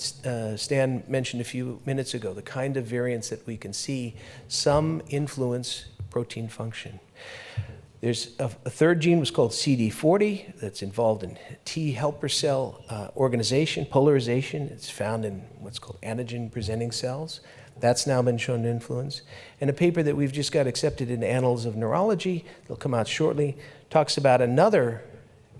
Stan mentioned a few minutes ago, the kind of variants that we can see some influence protein function. There's a third gene was called CD40 that's involved in T helper cell organization, polarization. It's found in what's called antigen-presenting cells. That's now been shown to influence. And a paper that we've just got accepted in the Annals of Neurology, it'll come out shortly, talks about another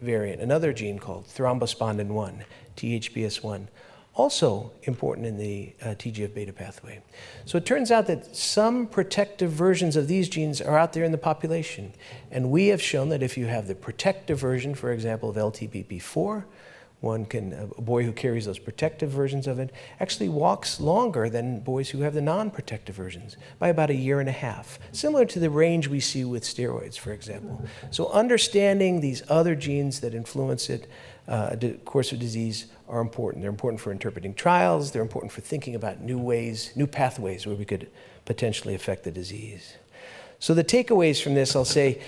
variant, another gene called thrombospondin 1, THBS1, also important in the TGF-beta pathway. So it turns out that some protective versions of these genes are out there in the population. And we have shown that if you have the protective version, for example, of LTBP4, a boy who carries those protective versions of it actually walks longer than boys who have the non-protective versions by about 1.5 years, similar to the range we see with steroids, for example. So understanding these other genes that influence it, the course of disease, are important. They're important for interpreting trials. They're important for thinking about new ways, new pathways where we could potentially affect the disease. So the takeaways from this, I'll say,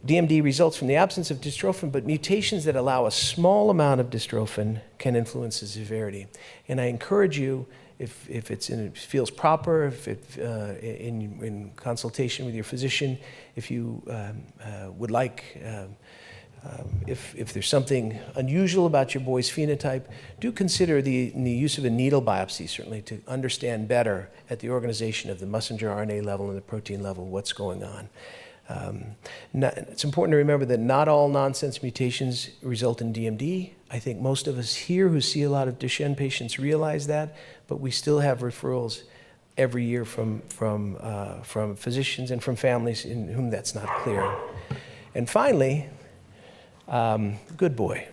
DMD results from the absence of dystrophin, but mutations that allow a small amount of dystrophin can influence the severity. And I encourage you, if it feels proper, if it, in consultation with your physician, if you would like, if there's something unusual about your boy's phenotype, do consider the use of a needle biopsy, certainly, to understand better at the organization of the messenger RNA level and the protein level what's going on. It's important to remember that not all nonsense mutations result in DMD. I think most of us here who see a lot of Duchenne patients realize that, but we still have referrals every year from physicians and from families in whom that's not clear. And finally, good boy.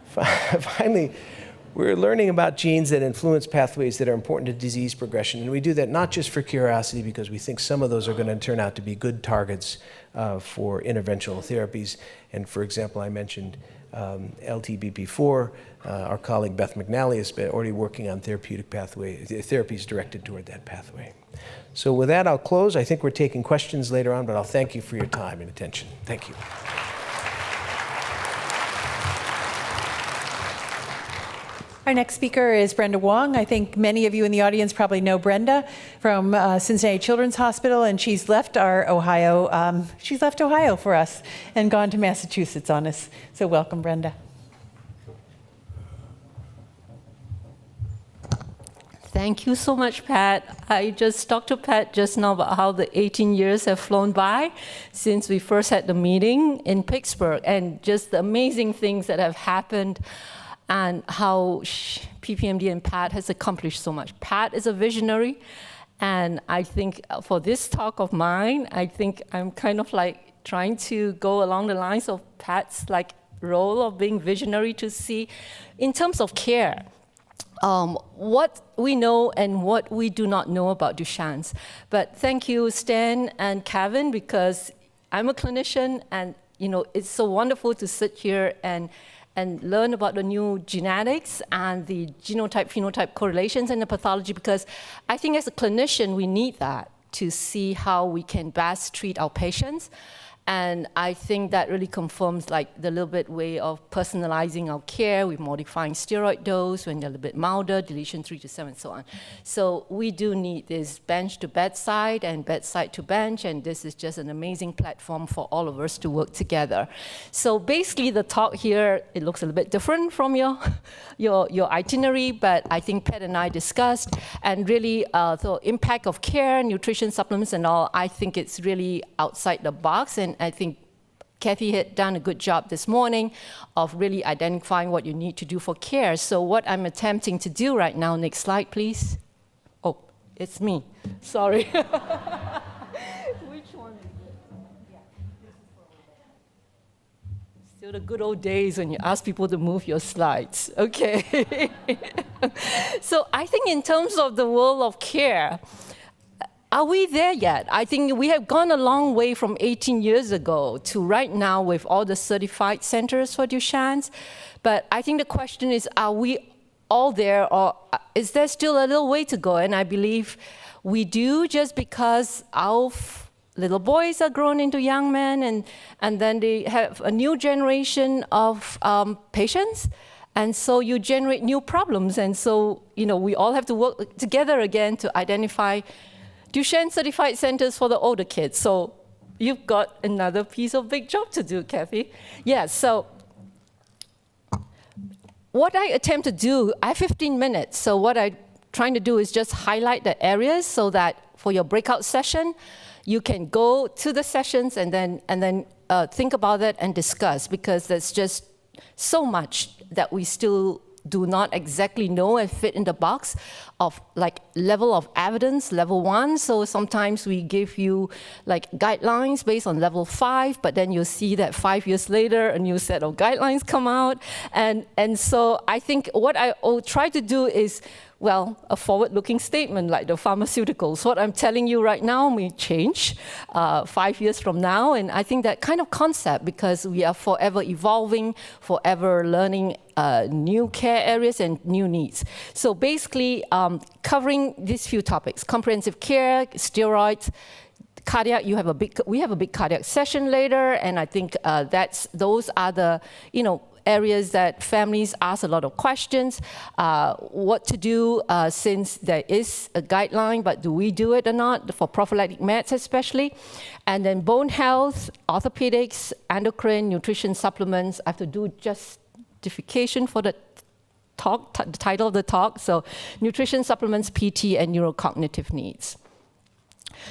Finally, we're learning about genes that influence pathways that are important to disease progression. And we do that not just for curiosity, because we think some of those are going to turn out to be good targets for interventional therapies. And for example, I mentioned LTBP4. Our colleague Beth McNally has been already working on therapies directed toward that pathway. So with that, I'll close. I think we're taking questions later on, but I'll thank you for your time and attention. Thank you. Our next speaker is Brenda Wong. I think many of you in the audience probably know Brenda from Cincinnati Children's Hospital, and she's left Ohio for us and gone to Massachusetts on us. So welcome, Brenda. Thank you so much, Pat. I just talked to Pat just now about how the 18 years have flown by since we first had the meeting in Pittsburgh, and just the amazing things that have happened and how PPMD and Pat has accomplished so much. Pat is a visionary, and I think for this talk of mine, I think I'm kind of like trying to go along the lines of Pat's role of being visionary to see, in terms of care, what we know and what we do not know about Duchenne's. But thank you, Stan and Kevin, because I'm a clinician, and it's so wonderful to sit here and learn about the new genetics and the genotype-phenotype correlations and the pathology, because I think as a clinician, we need that to see how we can best treat our patients. And I think that really confirms like the little bit way of personalizing our care with modifying steroid dose when they're a little bit milder, deletion 3 to 7, and so on. So we do need this bench to bedside and bedside to bench, and this is just an amazing platform for all of us to work together. So basically the talk here, it looks a little bit different from your itinerary, but I think Pat and I discussed, and really the impact of care, nutrition supplements and all, I think it's really outside the box, and I think Kathy had done a good job this morning of really identifying what you need to do for care. So what I'm attempting to do right now, next slide please. Oh, it's me, sorry. Which one is it? Yeah, this is for still the good old days when you ask people to move your slides. Okay. So I think in terms of the world of care, are we there yet? I think we have gone a long way from 18 years ago to right now with all the certified centers for Duchenne's. But I think the question is, are we all there, or is there still a little way to go? And I believe we do, just because our little boys are grown into young men, and then they have a new generation of patients. And so you generate new problems. And so, we all have to work together again to identify Duchenne certified centers for the older kids. So you've got another piece of big job to do, Kathy. Yeah, so what I attempt to do, I have 15 minutes. So what I'm trying to do is just highlight the areas so that for your breakout session, you can go to the sessions and then think about it and discuss, because there's just so much that we still do not exactly know and fit in the box of like level of evidence, level 1. So sometimes we give you like guidelines based on level 5, but then you'll see that 5 years later, a new set of guidelines come out. And so I think what I will try to do is, well, a forward-looking statement like the pharmaceuticals. What I'm telling you right now may change 5 years from now. And I think that kind of concept, because we are forever evolving, forever learning new care areas and new needs. So basically, covering these few topics: comprehensive care, steroids, cardiac. We have a big cardiac session later, and I think those are the areas that families ask a lot of questions. What to do since there is a guideline, but do we do it or not, for prophylactic meds especially? And then bone health, orthopedics, endocrine, nutrition supplements. I have to do justification for the talk, the title of the talk. So nutrition supplements, PT, and neurocognitive needs.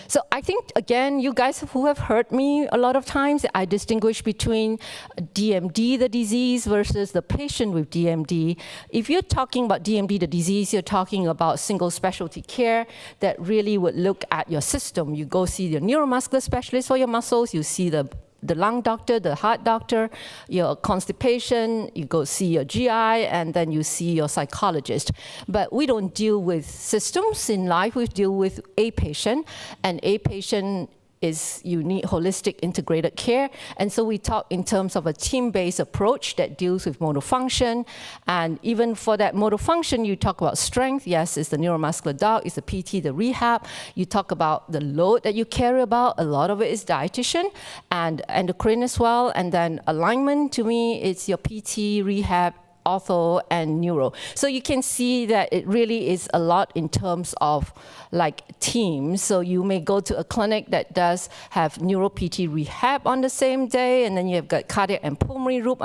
So I think, again, you guys who have heard me a lot of times, I distinguish between DMD, the disease, versus the patient with DMD. If you're talking about DMD, the disease, you're talking about single specialty care that really would look at your system. You go see your neuromuscular specialist for your muscles, you see the lung doctor, the heart doctor, your constipation, you go see your GI, and then you see your psychologist. But we don't deal with systems in life, we deal with a patient, and a patient is you need holistic integrated care. And so we talk in terms of a team-based approach that deals with motor function. And even for that motor function, you talk about strength. Yes, it's the neuromuscular doc, it's the PT, the rehab. You talk about the load that you carry about. A lot of it is dietitian and endocrine as well. And then alignment, to me, it's your PT, rehab, ortho, and neuro. So you can see that it really is a lot in terms of like teams. So you may go to a clinic that does have neuro PT rehab on the same day, and then you have got cardiac and pulmonary group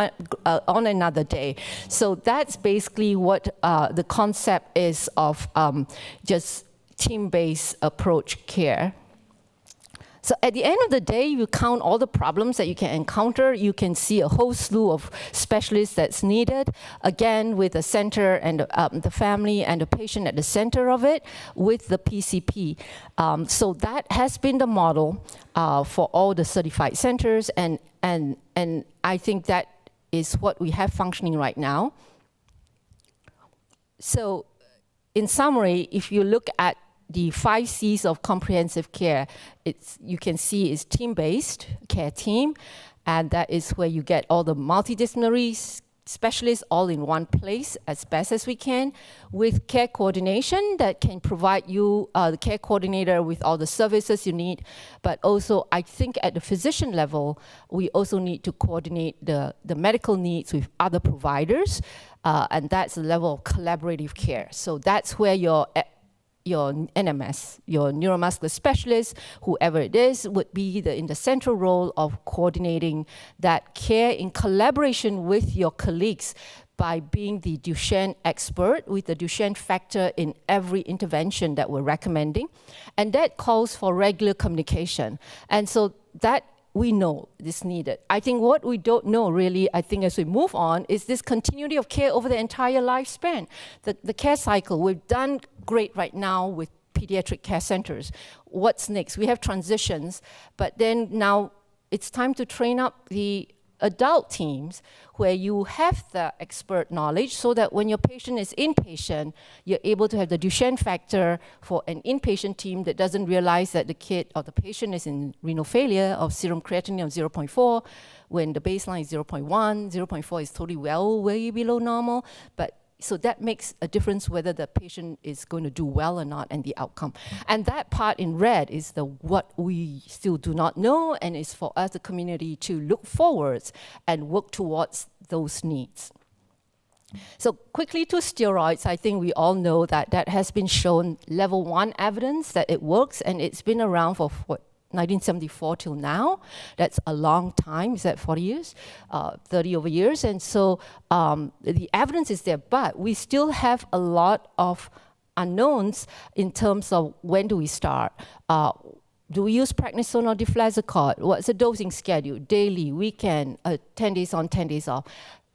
on another day. So that's basically what the concept is of just team-based approach care. So at the end of the day, you count all the problems that you can encounter. You can see a whole slew of specialists that's needed, again, with the center and the family and the patient at the center of it with the PCP. So that has been the model for all the certified centers, and I think that is what we have functioning right now. So in summary, if you look at the 5 C's of comprehensive care, you can see it's team-based care team, and that is where you get all the multidisciplinary specialists all in one place as best as we can, with care coordination that can provide you, the care coordinator, with all the services you need. But also, I think at the physician level, we also need to coordinate the medical needs with other providers, and that's the level of collaborative care. So that's where your NMS, your neuromuscular specialist, whoever it is, would be in the central role of coordinating that care in collaboration with your colleagues by being the Duchenne expert with the Duchenne factor in every intervention that we're recommending. And that calls for regular communication. And so that we know is needed. I think what we don't know really, I think as we move on, is this continuity of care over the entire lifespan. The care cycle, we've done great right now with pediatric care centers. What's next? We have transitions, but then now it's time to train up the adult teams where you have the expert knowledge so that when your patient is inpatient, you're able to have the Duchenne factor for an inpatient team that doesn't realize that the kid or the patient is in renal failure of serum creatinine of 0.4 when the baseline is 0.1. 0.4 is totally well way below normal, but so that makes a difference whether the patient is going to do well or not and the outcome. And that part in red is what we still do not know, and is for us, the community, to look forwards and work towards those needs. So quickly to steroids, I think we all know that that has been shown level 1 evidence that it works, and it's been around for 1974 till now. That's a long time. Is that 40 years? 30 over years. And so the evidence is there, but we still have a lot of unknowns in terms of when do we start. Do we use prednisone or deflazacort? What's the dosing schedule? Daily, weekend, 10 days on, 10 days off.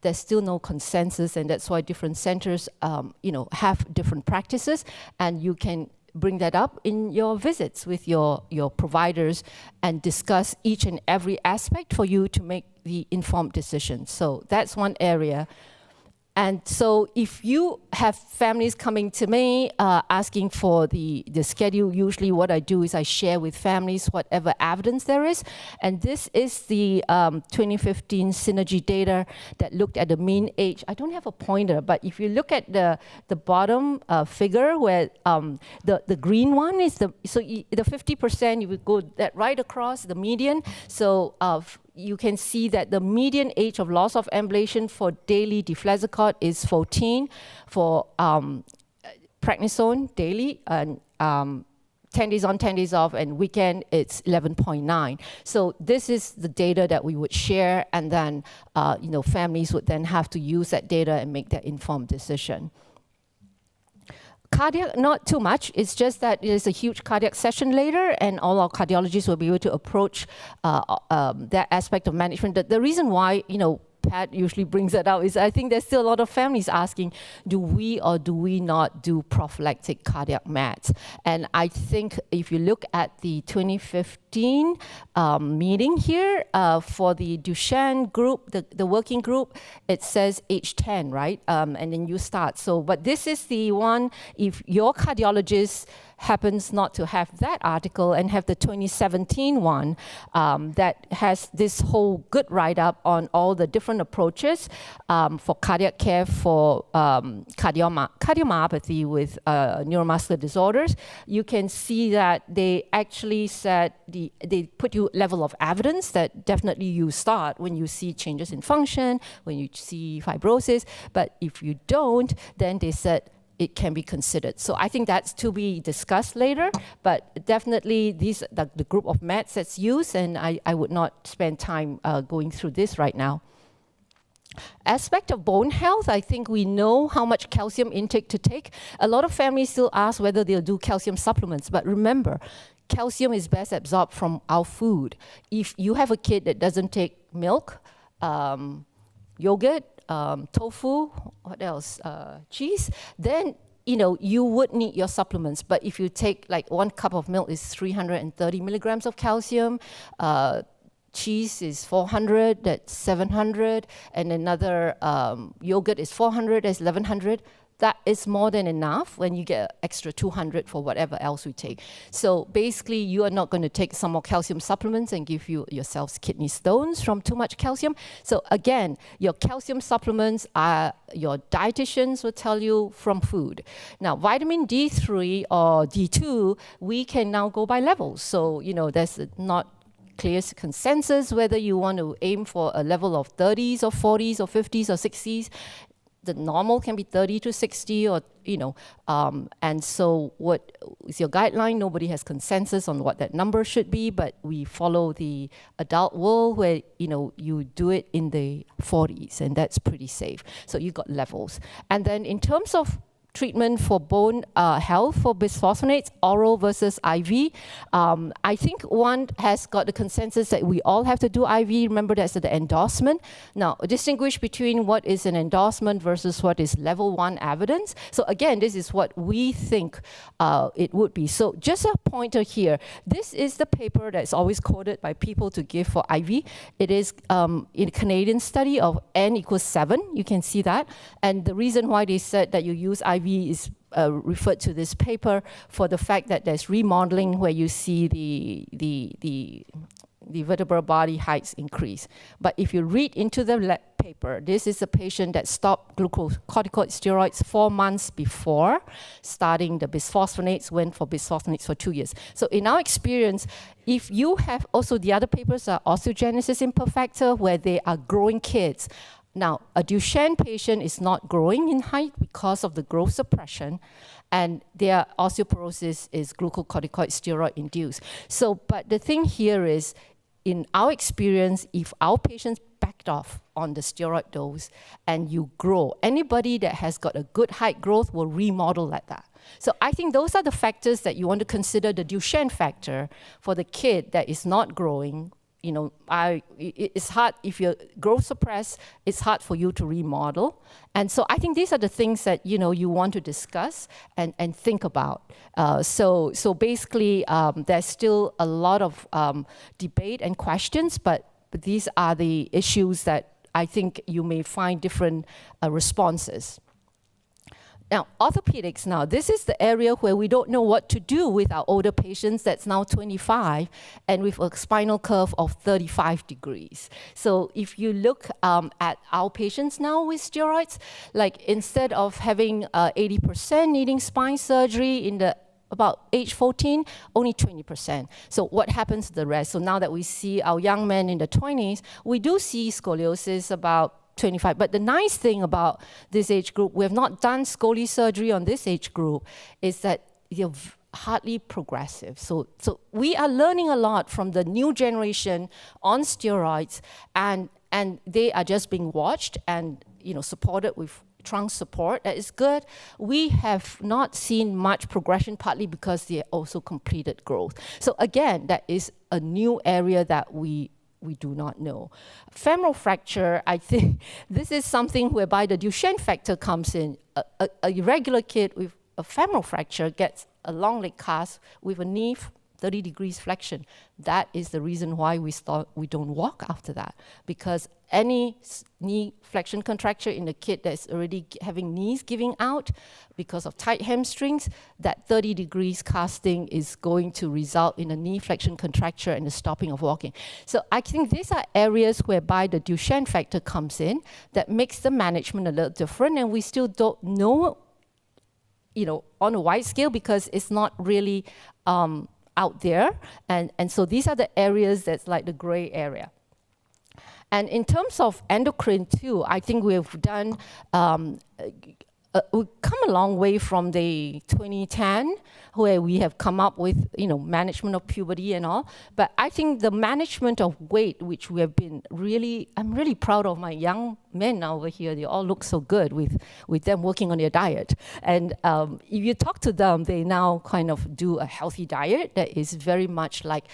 There's still no consensus, and that's why different centers have different practices, and you can bring that up in your visits with your providers and discuss each and every aspect for you to make the informed decision. So that's one area. And so if you have families coming to me asking for the schedule, usually what I do is I share with families whatever evidence there is. And this is the 2015 Synergy data that looked at the mean age. I don't have a pointer, but if you look at the bottom figure where the green one is the 50%, you would go that right across the median. So you can see that the median age of loss of ambulation for daily deflazacort is 14, for prednisone daily, and 10 days on, 10 days off, and weekend it's 11.9. So this is the data that we would share, and then families would then have to use that data and make their informed decision. Cardiac, not too much. It's just that there's a huge cardiac session later, and all our cardiologists will be able to approach that aspect of management. The reason why, Pat usually brings that out is I think there's still a lot of families asking, do we or do we not do prophylactic cardiac meds? And I think if you look at the 2015 meeting here for the Duchenne group, the working group, it says age 10, right? And then you start. So, but this is the one, if your cardiologist happens not to have that article and have the 2017 one that has this whole good write-up on all the different approaches for cardiac care for cardiomyopathy with neuromuscular disorders. You can see that they actually said they put you level of evidence that definitely you start when you see changes in function, when you see fibrosis, but if you don't, then they said it can be considered. So I think that's to be discussed later, but definitely these the group of meds that's used, and I would not spend time going through this right now. Aspect of bone health, I think we know how much calcium intake to take. A lot of families still ask whether they'll do calcium supplements, but remember, calcium is best absorbed from our food. If you have a kid that doesn't take milk, yogurt, tofu, what else? Cheese, then you would need your supplements. But if you take like 1 cup of milk is 330 milligrams of calcium, cheese is 400, that's 700, and another yogurt is 400, that's 1100. that is more than enough when you get an extra 200 for whatever else we take. So basically, you are not going to take some more calcium supplements and give yourselves kidney stones from too much calcium. So again, your calcium supplements are, your dietitians will tell you from food. Now, vitamin D3 or D2, we can now go by levels. So, there's not clear consensus whether you want to aim for a level of 30s or 40s or 50s or 60s. The normal can be 30 to 60 or, and so what is your guideline? Nobody has consensus on what that number should be, but we follow the adult world where, you do it in the 40s, and that's pretty safe. So you got levels. And then in terms of treatment for bone health for bisphosphonates, oral versus IV. I think one has got the consensus that we all have to do IV. Remember, that's the endorsement. Now, distinguish between what is an endorsement versus what is level 1 evidence. So again, this is what we think it would be. So just a pointer here. This is the paper that's always quoted by people to give for IV. It is in a Canadian study of N equals 7. You can see that. And the reason why they said that you use IV is referred to this paper for the fact that there's remodeling where you see the vertebral body heights increase. But if you read into the paper, this is a patient that stopped glucocorticoid steroids 4 months before starting the bisphosphonates, went for bisphosphonates for 2 years. So in our experience, if you have also the other papers are osteogenesis imperfecta where they are growing kids. Now, a Duchenne patient is not growing in height because of the growth suppression, and their osteoporosis is glucocorticoid steroid induced. So, but the thing here is, in our experience, if our patients backed off on the steroid dose and you grow, anybody that has got a good height growth will remodel like that. So I think those are the factors that you want to consider. The Duchenne factor for the kid that is not growing. It's hard if you're growth suppressed, it's hard for you to remodel. And so I think these are the things that, you want to discuss and think about. So basically, there's still a lot of debate and questions, but these are the issues that I think you may find different responses. Now, orthopedics now, this is the area where we don't know what to do with our older patients that's now 25 and with a spinal curve of 35 degrees. So if you look at our patients now with steroids, like instead of having 80% needing spine surgery in the about age 14, only 20%. So what happens to the rest? So now that we see our young men in the 20s, we do see scoliosis about 25. But the nice thing about this age group, we have not done scoliosis surgery on this age group, is that they're hardly progressive. So we are learning a lot from the new generation on steroids, and they are just being watched and supported with trunk support. That is good. We have not seen much progression, partly because they also completed growth. So again, that is a new area that we do not know. Femoral fracture, I think this is something whereby the Duchenne factor comes in. A regular kid with a femoral fracture gets a long leg cast with a knee 30 degrees flexion. That is the reason why we don't walk after that, because any knee flexion contracture in a kid that's already having knees giving out because of tight hamstrings, that 30 degrees casting is going to result in a knee flexion contracture and the stopping of walking. So I think these are areas whereby the Duchenne factor comes in that makes the management a little different, and we still don't know, on a wide scale, because it's not really out there. And so these are the areas that's like the gray area. And in terms of endocrine too, I think we've done, we've come a long way from the 2010, where we have come up with, management of puberty and all. But I think the management of weight, which we have been I'm really proud of my young men over here. They all look so good with them working on their diet. And if you talk to them, they now kind of do a healthy diet that is very much like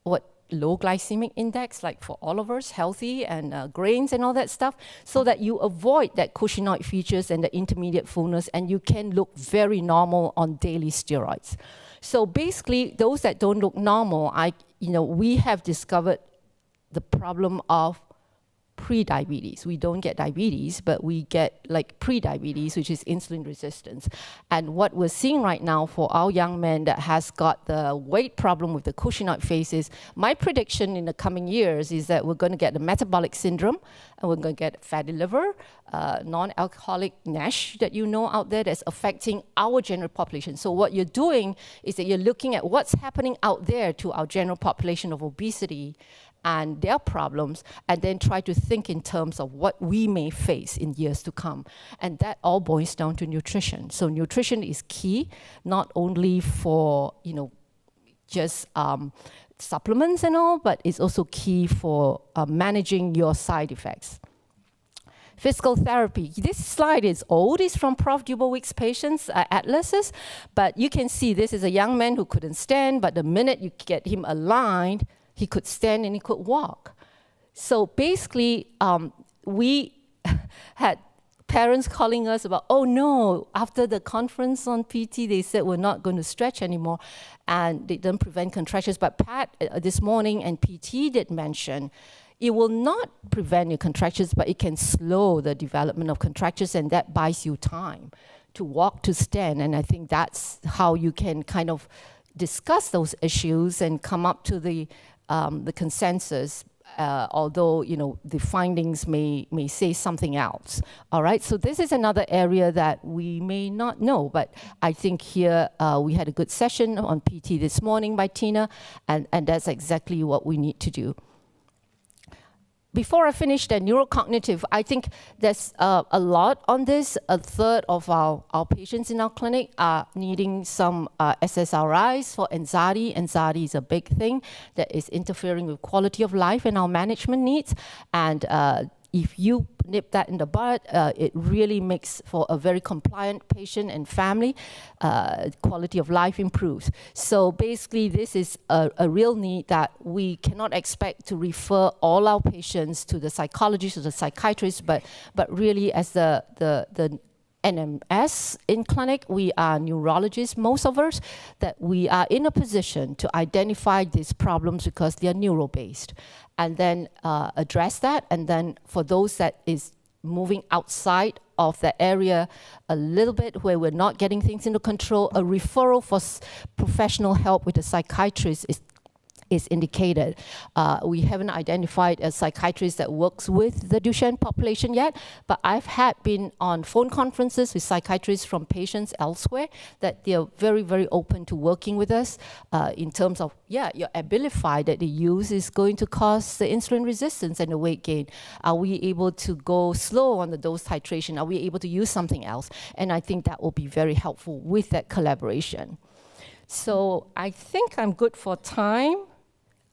what low glycemic index, like for all of us, healthy and grains and all that stuff, so that you avoid that cushingoid features and the intermediate fullness, and you can look very normal on daily steroids. So basically, those that don't look normal, we have discovered the problem of pre-diabetes. We don't get diabetes, but we get like pre-diabetes, which is insulin resistance. And what we're seeing right now for our young men that has got the weight problem with the Cushingoid phase is, my prediction in the coming years is that we're going to get the metabolic syndrome, and we're going to get fatty liver, non-alcoholic NASH that you know out there that's affecting our general population. So what you're doing is that you're looking at what's happening out there to our general population of obesity and their problems, and then try to think in terms of what we may face in years to come. And that all boils down to nutrition. So nutrition is key, not only for, just supplements and all, but it's also key for managing your side effects. Physical therapy. This slide is old. It's from Prof. Dubowic's patients' atlases, but you can see this is a young man who couldn't stand, but the minute you get him aligned, he could stand and he could walk. So basically, we had parents calling us about, oh no, after the conference on PT, they said we're not going to stretch anymore, and they don't prevent contractions. But Pat, this morning, and PT did mention, it will not prevent your contractions, but it can slow the development of contractions, and that buys you time to walk, to stand. And I think that's how you can kind of discuss those issues and come up to the consensus, although the findings may say something else. All right, so this is another area that we may not know, but I think here we had a good session on PT this morning by Tina, and that's exactly what we need to do. Before I finish the neurocognitive, I think there's a lot on this. A third of our patients in our clinic are needing some SSRIs for anxiety. Anxiety is a big thing that is interfering with quality of life and our management needs. And if you nip that in the bud, it really makes for a very compliant patient and family. Quality of life improves. So basically, this is a real need that we cannot expect to refer all our patients to the psychologist or the psychiatrist, but really as the NMS in clinic, we are neurologists, most of us, that we are in a position to identify these problems because they are neuro-based, and then address that. And then for those that is moving outside of the area a little bit where we're not getting things into control, a referral for professional help with a psychiatrist is indicated. We haven't identified a psychiatrist that works with the Duchenne population yet, but I've been on phone conferences with psychiatrists from patients elsewhere that they're very, very open to working with us in terms of, your Abilify that they use is going to cause the insulin resistance and the weight gain. Are we able to go slow on the dose titration? Are we able to use something else? And I think that will be very helpful with that collaboration. So I think I'm good for time.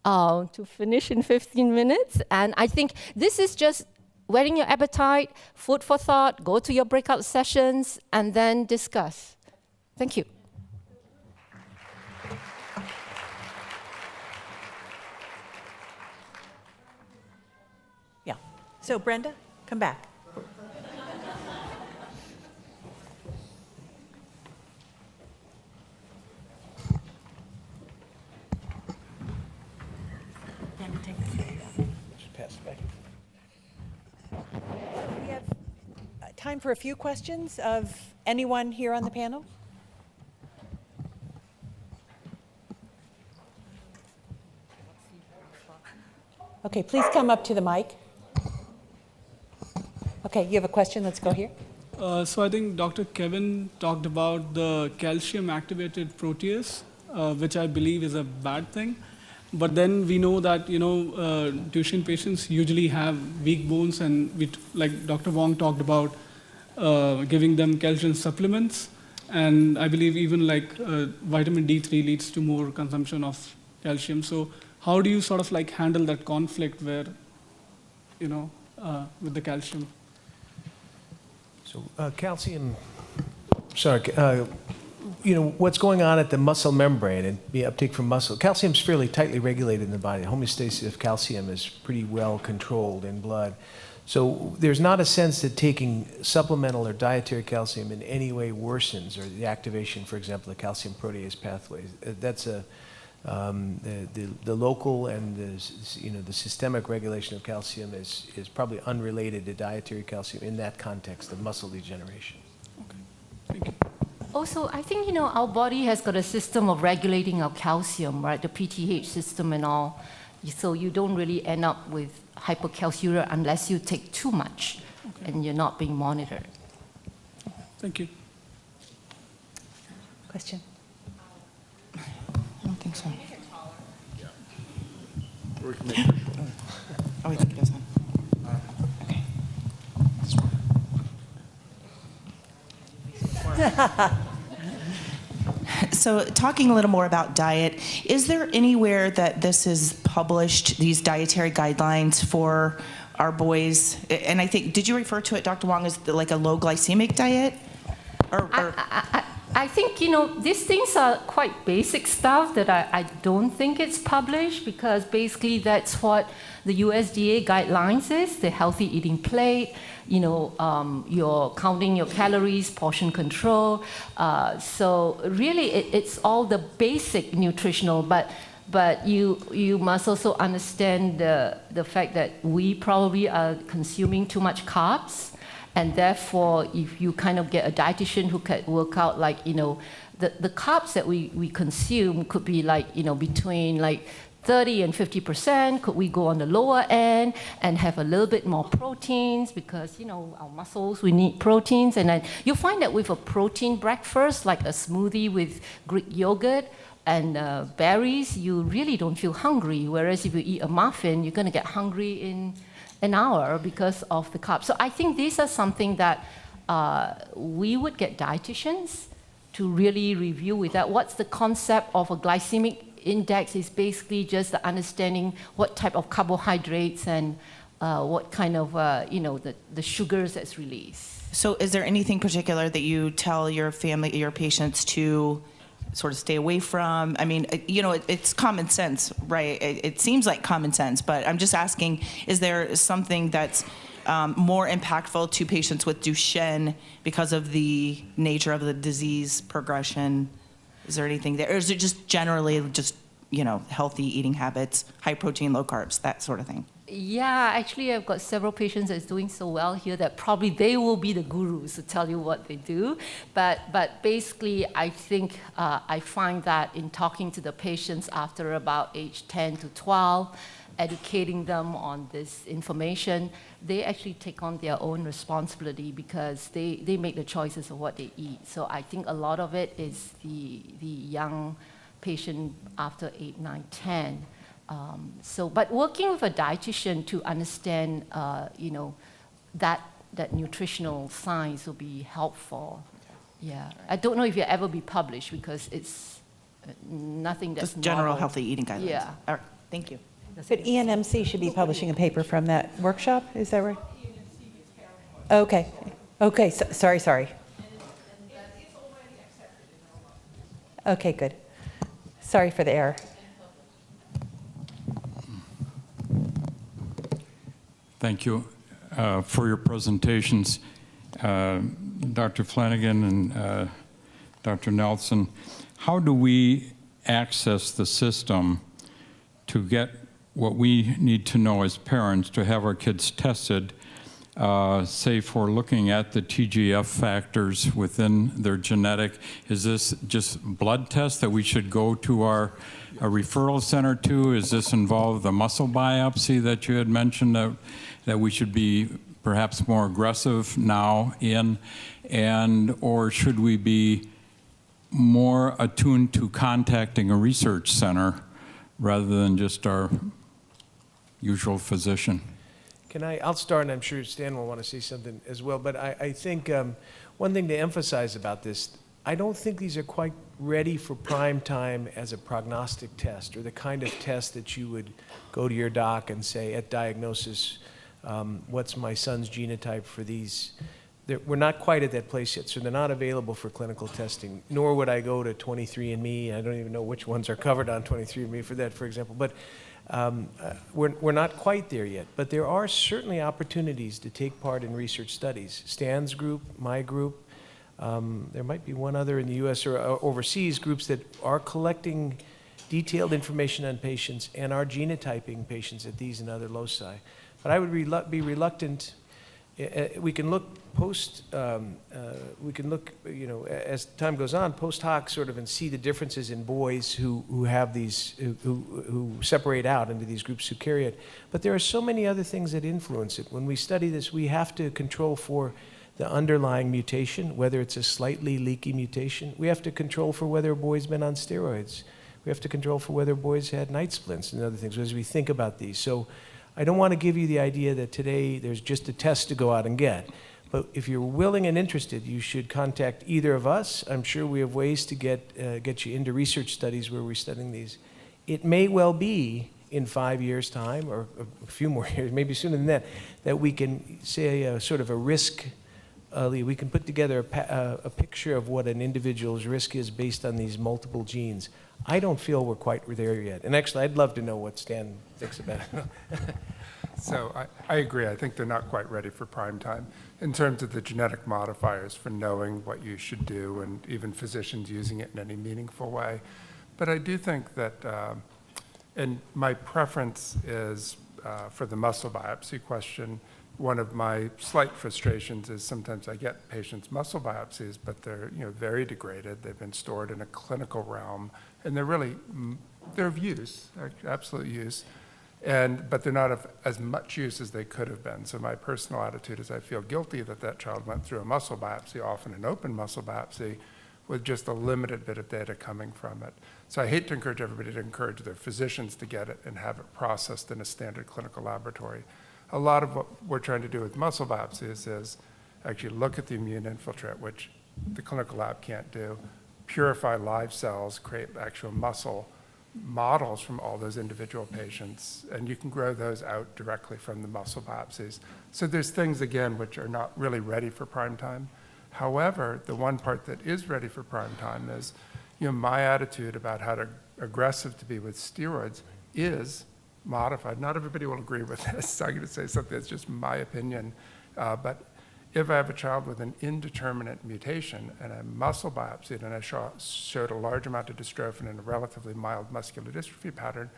To finish in 15 minutes. And I think this is just whetting your appetite, food for thought, go to your breakout sessions, and then discuss. Thank you. Yeah. So Brenda, come back. We have time for a few questions of anyone here on the panel. Okay, please come up to the mic. Okay, you have a question? Let's go here. So I think Dr. Kevin talked about the calcium-activated protease, which I believe is a bad thing. But then we know that Duchenne patients usually have weak bones, and like Dr. Wong talked about, giving them calcium supplements, and I believe even like vitamin D3 leads to more consumption of calcium. So how do you sort of like handle that conflict where, with the calcium? So calcium. Sorry. What's going on at the muscle membrane and the uptake from muscle. Calcium is fairly tightly regulated in the body. The homeostasis of calcium is pretty well controlled in blood. So there's not a sense that taking supplemental or dietary calcium in any way worsens or the activation, for example, the calcium protease pathways. That's The local and the systemic regulation of calcium is probably unrelated to dietary calcium in that context of muscle degeneration. Okay, thank you. Also, I think, our body has got a system of regulating our calcium, right? The PTH system and all. So you don't really end up with hypercalciuria unless you take too much and you're not being monitored. Thank you. Question? I don't think so. Oh, I think it doesn't. Okay. So talking a little more about diet, is there anywhere that this is published, these dietary guidelines for our boys? And I think, did you refer to it, Dr. Wong, as like a low glycemic diet? I think, these things are quite basic stuff that I don't think it's published, because basically that's what the USDA guidelines is, the healthy eating plate, you're counting your calories, portion control. So really it's all the basic nutritional, but you must also understand the fact that we probably are consuming too much carbs. And therefore, if you kind of get a dietitian who can work out, like, the carbs that we consume could be like, between like 30 and 50%. Could we go on the lower end and have a little bit more proteins? Because, our muscles, we need proteins. And then you'll find that with a protein breakfast, like a smoothie with Greek yogurt and berries, you really don't feel hungry. Whereas if you eat a muffin, you're going to get hungry in an hour because of the carbs. So I think these are something that we would get dietitians to really review with that. What's the concept of a glycemic index is basically just the understanding what type of carbohydrates and what kind of, the sugars that's released. So is there anything particular that you tell your family, your patients to sort of stay away from? I mean, it's common sense, right? It seems like common sense, but I'm just asking, is there something that's more impactful to patients with Duchenne because of the nature of the disease progression? Is there anything there? Or is it just generally just, healthy eating habits, high protein, low carbs, that sort of thing? Yeah, actually, I've got several patients that's doing so well here that probably they will be the gurus to tell you what they do. But basically, I think I find that in talking to the patients after about age 10 to 12, educating them on this information, they actually take on their own responsibility because they make the choices of what they eat. So I think a lot of it is the young patient after 8, 9, 10. But working with a dietitian to understand, that nutritional science will be helpful. Yeah, I don't know if it'll ever be published because it's nothing that's Just general novel. healthy eating guidelines. Yeah. All right, thank you. But ENMC should be publishing a paper from that workshop, is that right? Okay, sorry. Okay, good. Sorry for the error. Thank you for your presentations, Dr. Flanigan and Dr. Nelson. How do we access the system to get what we need to know as parents to have our kids tested, say for looking at the TGF factors within their genetic? Is this just blood tests that we should go to a referral center to? Is this involve the muscle biopsy that you had mentioned that we should be perhaps more aggressive now in? Or should we be more attuned to contacting a research center rather than just our usual physician? I'll start, and I'm sure Stan will want to say something as well, but I think one thing to emphasize about this, I don't think these are quite ready for prime time as a prognostic test, or the kind of test that you would go to your doc and say at diagnosis, what's my son's genotype for these? We're not quite at that place yet, so they're not available for clinical testing, nor would I go to 23andMe. I don't even know which ones are covered on 23andMe for that, for example. But we're not quite there yet. But there are certainly opportunities to take part in research studies. Stan's group, my group, there might be one other in the US or overseas, groups that are collecting detailed information on patients and are genotyping patients at these and other loci. But I would be reluctant. We can look we can look, as time goes on, post hoc sort of, and see the differences in boys who have these, who separate out into these groups who carry it. But there are so many other things that influence it. When we study this, we have to control for the underlying mutation, whether it's a slightly leaky mutation. We have to control for whether a boy's been on steroids. We have to control for whether boys had night splints and other things as we think about these. So I don't want to give you the idea that today there's just a test to go out and get. But if you're willing and interested, you should contact either of us. I'm sure we have ways to get you into research studies where we're studying these. It may well be in 5 years' time, or a few more years, maybe sooner than that, that we can say a sort of a risk. We can put together a picture of what an individual's risk is based on these multiple genes. I don't feel we're quite there yet. And actually, I'd love to know what Stan thinks about it. So I agree. I think they're not quite ready for prime time in terms of the genetic modifiers for knowing what you should do, and even physicians using it in any meaningful way. But I do think that, and my preference is for the muscle biopsy question. One of my slight frustrations is sometimes I get patients' muscle biopsies, but they're very degraded. They've been stored in a clinical realm, and they're of use, absolute use. But they're not of as much use as they could have been. So my personal attitude is I feel guilty that child went through a muscle biopsy, often an open muscle biopsy, with just a limited bit of data coming from it. So I hate to encourage everybody to encourage their physicians to get it and have it processed in a standard clinical laboratory. A lot of what we're trying to do with muscle biopsies is actually look at the immune infiltrate, which the clinical lab can't do, purify live cells, create actual muscle models from all those individual patients, and you can grow those out directly from the muscle biopsies. So there's things, again, which are not really ready for prime time. However, the one part that is ready for prime time is, my attitude about how aggressive to be with steroids is modified. Not everybody will agree with this, so I'm going to say something that's just my opinion, but if I have a child with an indeterminate mutation and a muscle biopsy and I showed a large amount of dystrophin and a relatively mild muscular dystrophy pattern,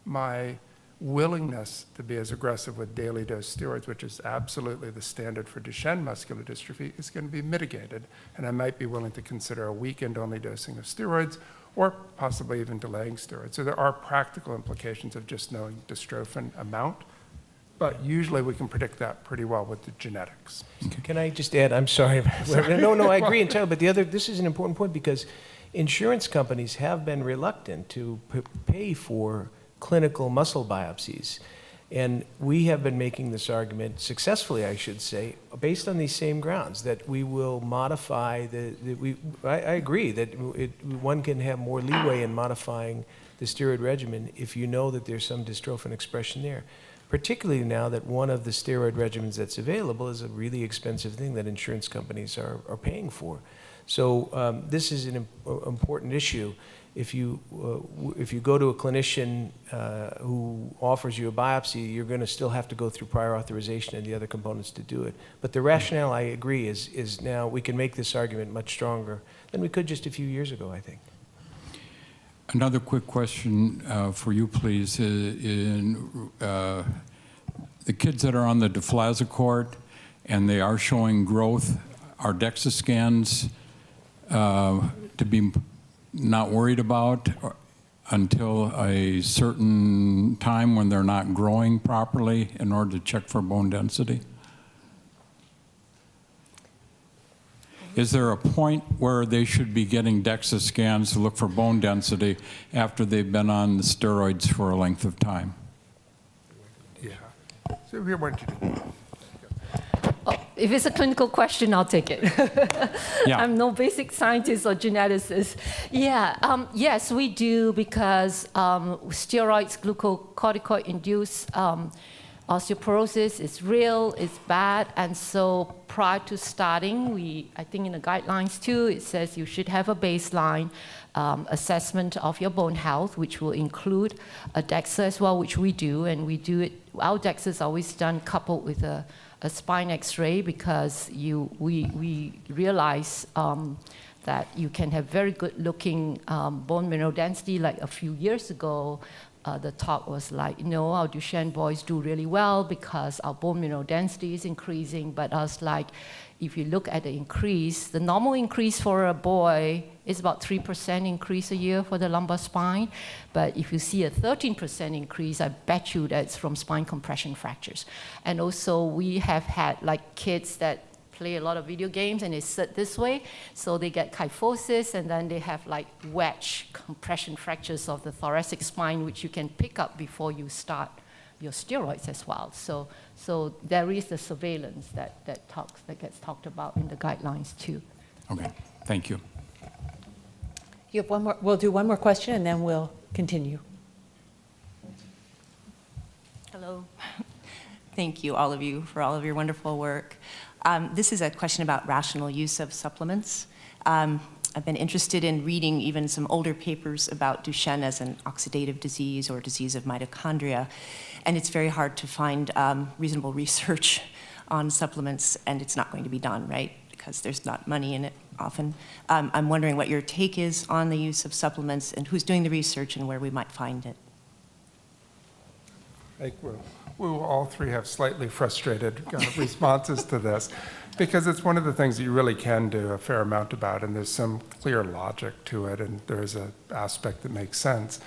my willingness to be as aggressive with daily dose steroids, which is absolutely the standard for Duchenne muscular dystrophy, is going to be mitigated. And I might be willing to consider a weekend-only dosing of steroids, or possibly even delaying steroids. So there are practical implications of just knowing dystrophin amount. But usually we can predict that pretty well with the genetics. Can I just add, I'm sorry. No, I agree entirely, but this is an important point because insurance companies have been reluctant to pay for clinical muscle biopsies. And we have been making this argument successfully, I should say, based on these same grounds, that we will modify I agree that one can have more leeway in modifying the steroid regimen if you know that there's some dystrophin expression there. Particularly now that one of the steroid regimens that's available is a really expensive thing that insurance companies are paying for. So this is an important issue. If you go to a clinician who offers you a biopsy, you're going to still have to go through prior authorization and the other components to do it. But the rationale, I agree, is now we can make this argument much stronger than we could just a few years ago, I think. Another quick question for you, please. The kids that are on the deflazacort and they are showing growth, are DEXA scans to be not worried about until a certain time when they're not growing properly in order to check for bone density? Is there a point where they should be getting DEXA scans to look for bone density after they've been on the steroids for a length of time? Yeah. So we want you to. If it's a clinical question, I'll take it. Yeah. I'm no basic scientist or geneticist. Yeah, yes, we do, because steroids, glucocorticoid-induced osteoporosis is real, it's bad, and so prior to starting, I think in the guidelines too, it says you should have a baseline assessment of your bone health, which will include a DEXA as well, which we do, and we do it. Our DEXA is always done coupled with a spine X-ray because we realize that you can have very good looking bone mineral density. Like a few years ago, the talk was like, no, our Duchenne boys do really well because our bone mineral density is increasing. But I was like, if you look at the increase, the normal increase for a boy is about 3% increase a year for the lumbar spine. But if you see a 13% increase, I bet you that's from spine compression fractures. And also we have had like kids that play a lot of video games and they sit this way, so they get kyphosis, and then they have like wedge compression fractures of the thoracic spine, which you can pick up before you start your steroids as well. So there is the surveillance that gets talked about in the guidelines too. Okay, thank you. You have one more. We'll do one more question and then we'll continue. Hello. Thank you, all of you, for all of your wonderful work. This is a question about rational use of supplements. I've been interested in reading even some older papers about Duchenne as an oxidative disease or disease of mitochondria, and it's very hard to find reasonable research on supplements, and it's not going to be done, right? Because there's not money in it often. I'm wondering what your take is on the use of supplements and who's doing the research and where we might find it. I think we will all three have slightly frustrated kind of responses to this, because it's one of the things that you really can do a fair amount about, and there's some clear logic to it, and there's an aspect that makes sense.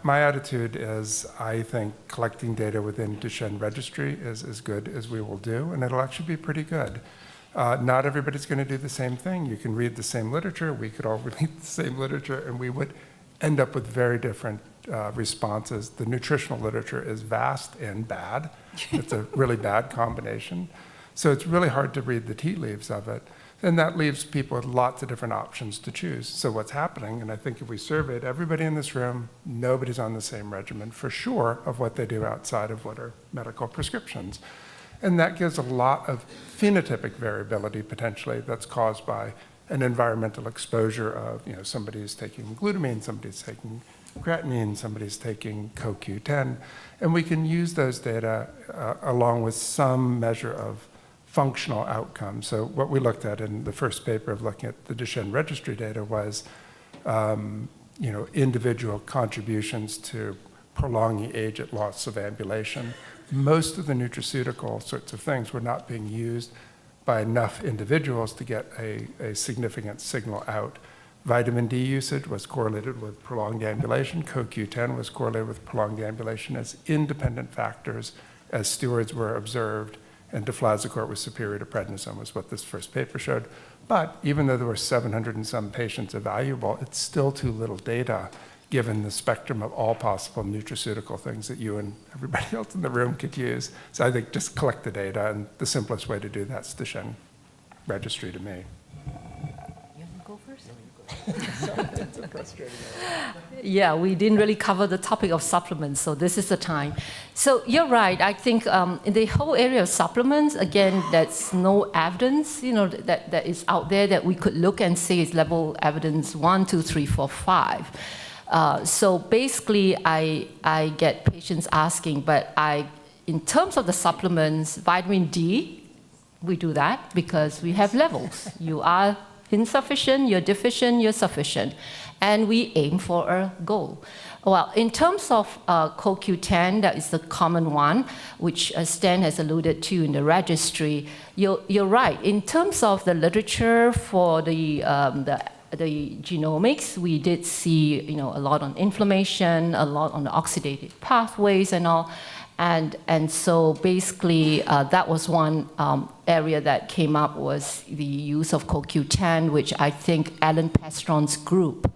My attitude is I think collecting data within Duchenne Registry is as good as we will do, and it'll actually be pretty good. Not everybody's going to do the same thing. You can read the same literature. We could all read the same literature, and we would end up with very different responses. The nutritional literature is vast and bad. It's a really bad combination. So it's really hard to read the tea leaves of it. And that leaves people with lots of different options to choose. So what's happening, and I think if we surveyed everybody in this room, nobody's on the same regimen for sure of what they do outside of what are medical prescriptions. And that gives a lot of phenotypic variability potentially that's caused by an environmental exposure of, somebody's taking glutamine, somebody's taking creatinine, somebody's taking CoQ10, and we can use those data along with some measure of functional outcomes. So what we looked at in the first paper of looking at the Duchenne Registry data was, individual contributions to prolonging age at loss of ambulation. Most of the nutraceutical sorts of things were not being used by enough individuals to get a significant signal out. Vitamin D usage was correlated with prolonged ambulation. CoQ10 was correlated with prolonged ambulation as independent factors as steroids were observed, and deflazacort was superior to prednisone, was what this first paper showed. But even though there were 700 and some patients evaluable, it's still too little data given the spectrum of all possible nutraceutical things that you and everybody else in the room could use. So I think just collect the data, and the simplest way to do that's Duchenne Registry to me. Yeah, we didn't really cover the topic of supplements, so this is the time. So you're right. I think in the whole area of supplements, again, there's no evidence, that is out there that we could look and say is level evidence 1, 2, 3, 4, 5. So basically, I get patients asking, but in terms of the supplements, vitamin D, we do that because we have levels. You are insufficient, you're deficient, you're sufficient. And we aim for a goal. Well, in terms of CoQ10, that is the common one, which Stan has alluded to in the registry. You're right. In terms of the literature for the genomics, we did see a lot on inflammation, a lot on the oxidative pathways and all. And so basically, that was one area that came up was the use of CoQ10, which I think Alan Pestron's group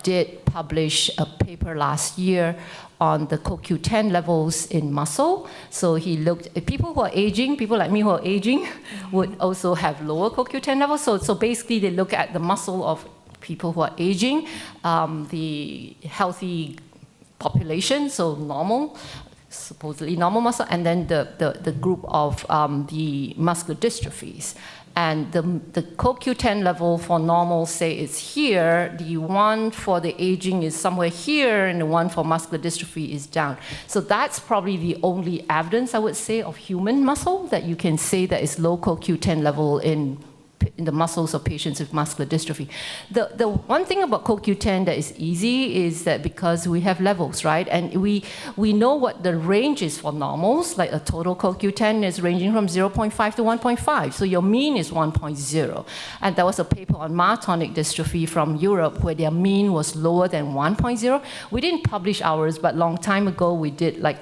did publish a paper last year on the CoQ10 levels in muscle. So he looked at people who are aging, people like me who are aging, would also have lower CoQ10 levels. So basically, they look at the muscle of people who are aging, the healthy population, so normal, supposedly normal muscle, and then the group of the muscular dystrophies. And the CoQ10 level for normal, say, is here. The one for the aging is somewhere here, and the one for muscular dystrophy is down. So that's probably the only evidence, I would say, of human muscle that you can say that is low CoQ10 level in in the muscles of patients with muscular dystrophy. The one thing about CoQ10 that is easy is that because we have levels, right? And we know what the range is for normals, like a total CoQ10 is ranging from 0.5 to 1.5. So your mean is 1.0. And there was a paper on myotonic dystrophy from Europe where their mean was lower than 1.0. We didn't publish ours, but long time ago we did like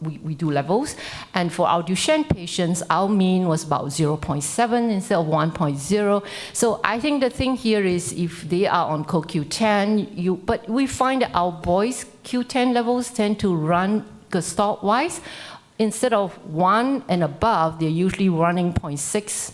we do levels. And for our Duchenne patients, our mean was about 0.7 instead of 1.0. So I think the thing here is if they are on CoQ10, but we find that our boys' Q10 levels tend to run gestalt-wise. Instead of 1 and above, they're usually running 0.6,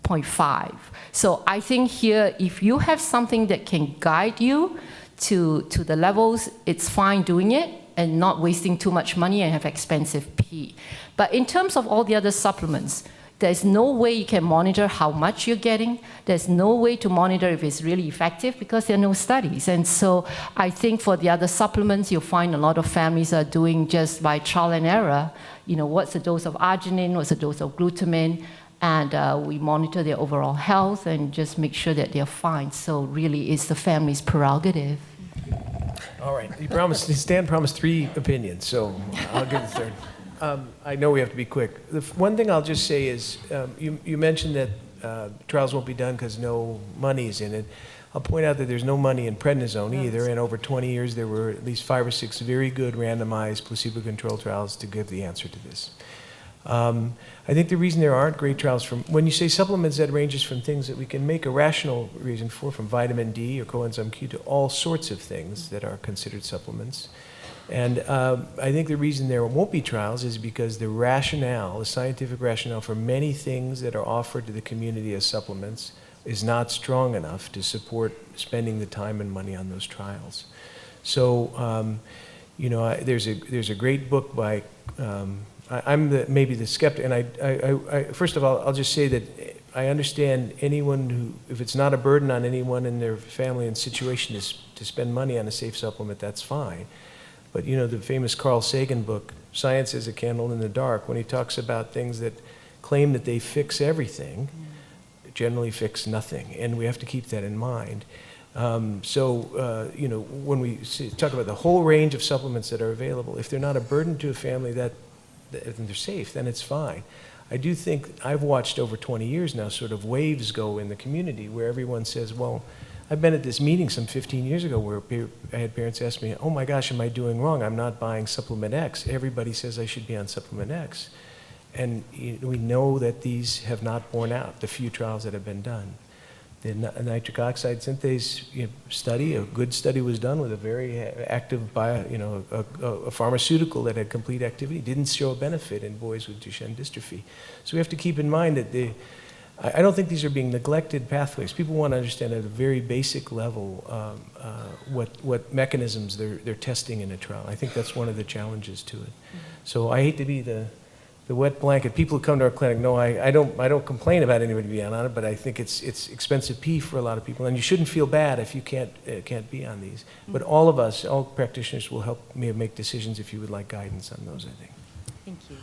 0.5. So I think here, if you have something that can guide you to the levels, it's fine doing it and not wasting too much money and have expensive P. But in terms of all the other supplements, there's no way you can monitor how much you're getting. There's no way to monitor if it's really effective because there are no studies. And so I think for the other supplements, you'll find a lot of families are doing just by trial and error, you know, what's the dose of arginine, what's the dose of glutamine, and we monitor their overall health and just make sure that they're fine. So really, it's the family's prerogative. All right, Stan promised 3 opinions, so I'll give the third. I know we have to be quick. The one thing I'll just say is, you mentioned that trials won't be done because no money is in it. I'll point out that there's no money in prednisone either, and over 20 years there were at least 5 or 6 very good randomized placebo-controlled trials to give the answer to this. I think the reason there aren't great trials when you say supplements, that ranges from things that we can make a rational reason for, from vitamin D or coenzyme Q to all sorts of things that are considered supplements. And I think the reason there won't be trials is because the rationale, the scientific rationale for many things that are offered to the community as supplements is not strong enough to support spending the time and money on those trials. So, you know, there's a great book by, I'm maybe the skeptic, and I first of all, I'll just say that I understand anyone who, if it's not a burden on anyone in their family and situation to spend money on a safe supplement, that's fine. But you know, the famous Carl Sagan book, Science is a Candle in the Dark, when he talks about things that claim that they fix everything, generally fix nothing, and we have to keep that in mind. You know, when we talk about the whole range of supplements that are available, if they're not a burden to a family and they're safe, then it's fine. I do think I've watched over 20 years now sort of waves go in the community where everyone says, well, I've been at this meeting some 15 years ago where I had parents ask me, oh my gosh, am I doing wrong? I'm not buying supplement X. Everybody says I should be on supplement X. And we know that these have not borne out, the few trials that have been done. The nitric oxide synthase study, a good study was done with a very active a pharmaceutical that had complete activity, didn't show a benefit in boys with Duchenne dystrophy. So we have to keep in mind that I don't think these are being neglected pathways. People want to understand at a very basic level what mechanisms they're testing in a trial. I think that's one of the challenges to it. So I hate to be the wet blanket. People who come to our clinic know I don't complain about anybody being on it, but I think it's expensive P for a lot of people, and you shouldn't feel bad if you can't be on these. But all of us, all practitioners, will help me make decisions if you would like guidance on those, I think. Thank you.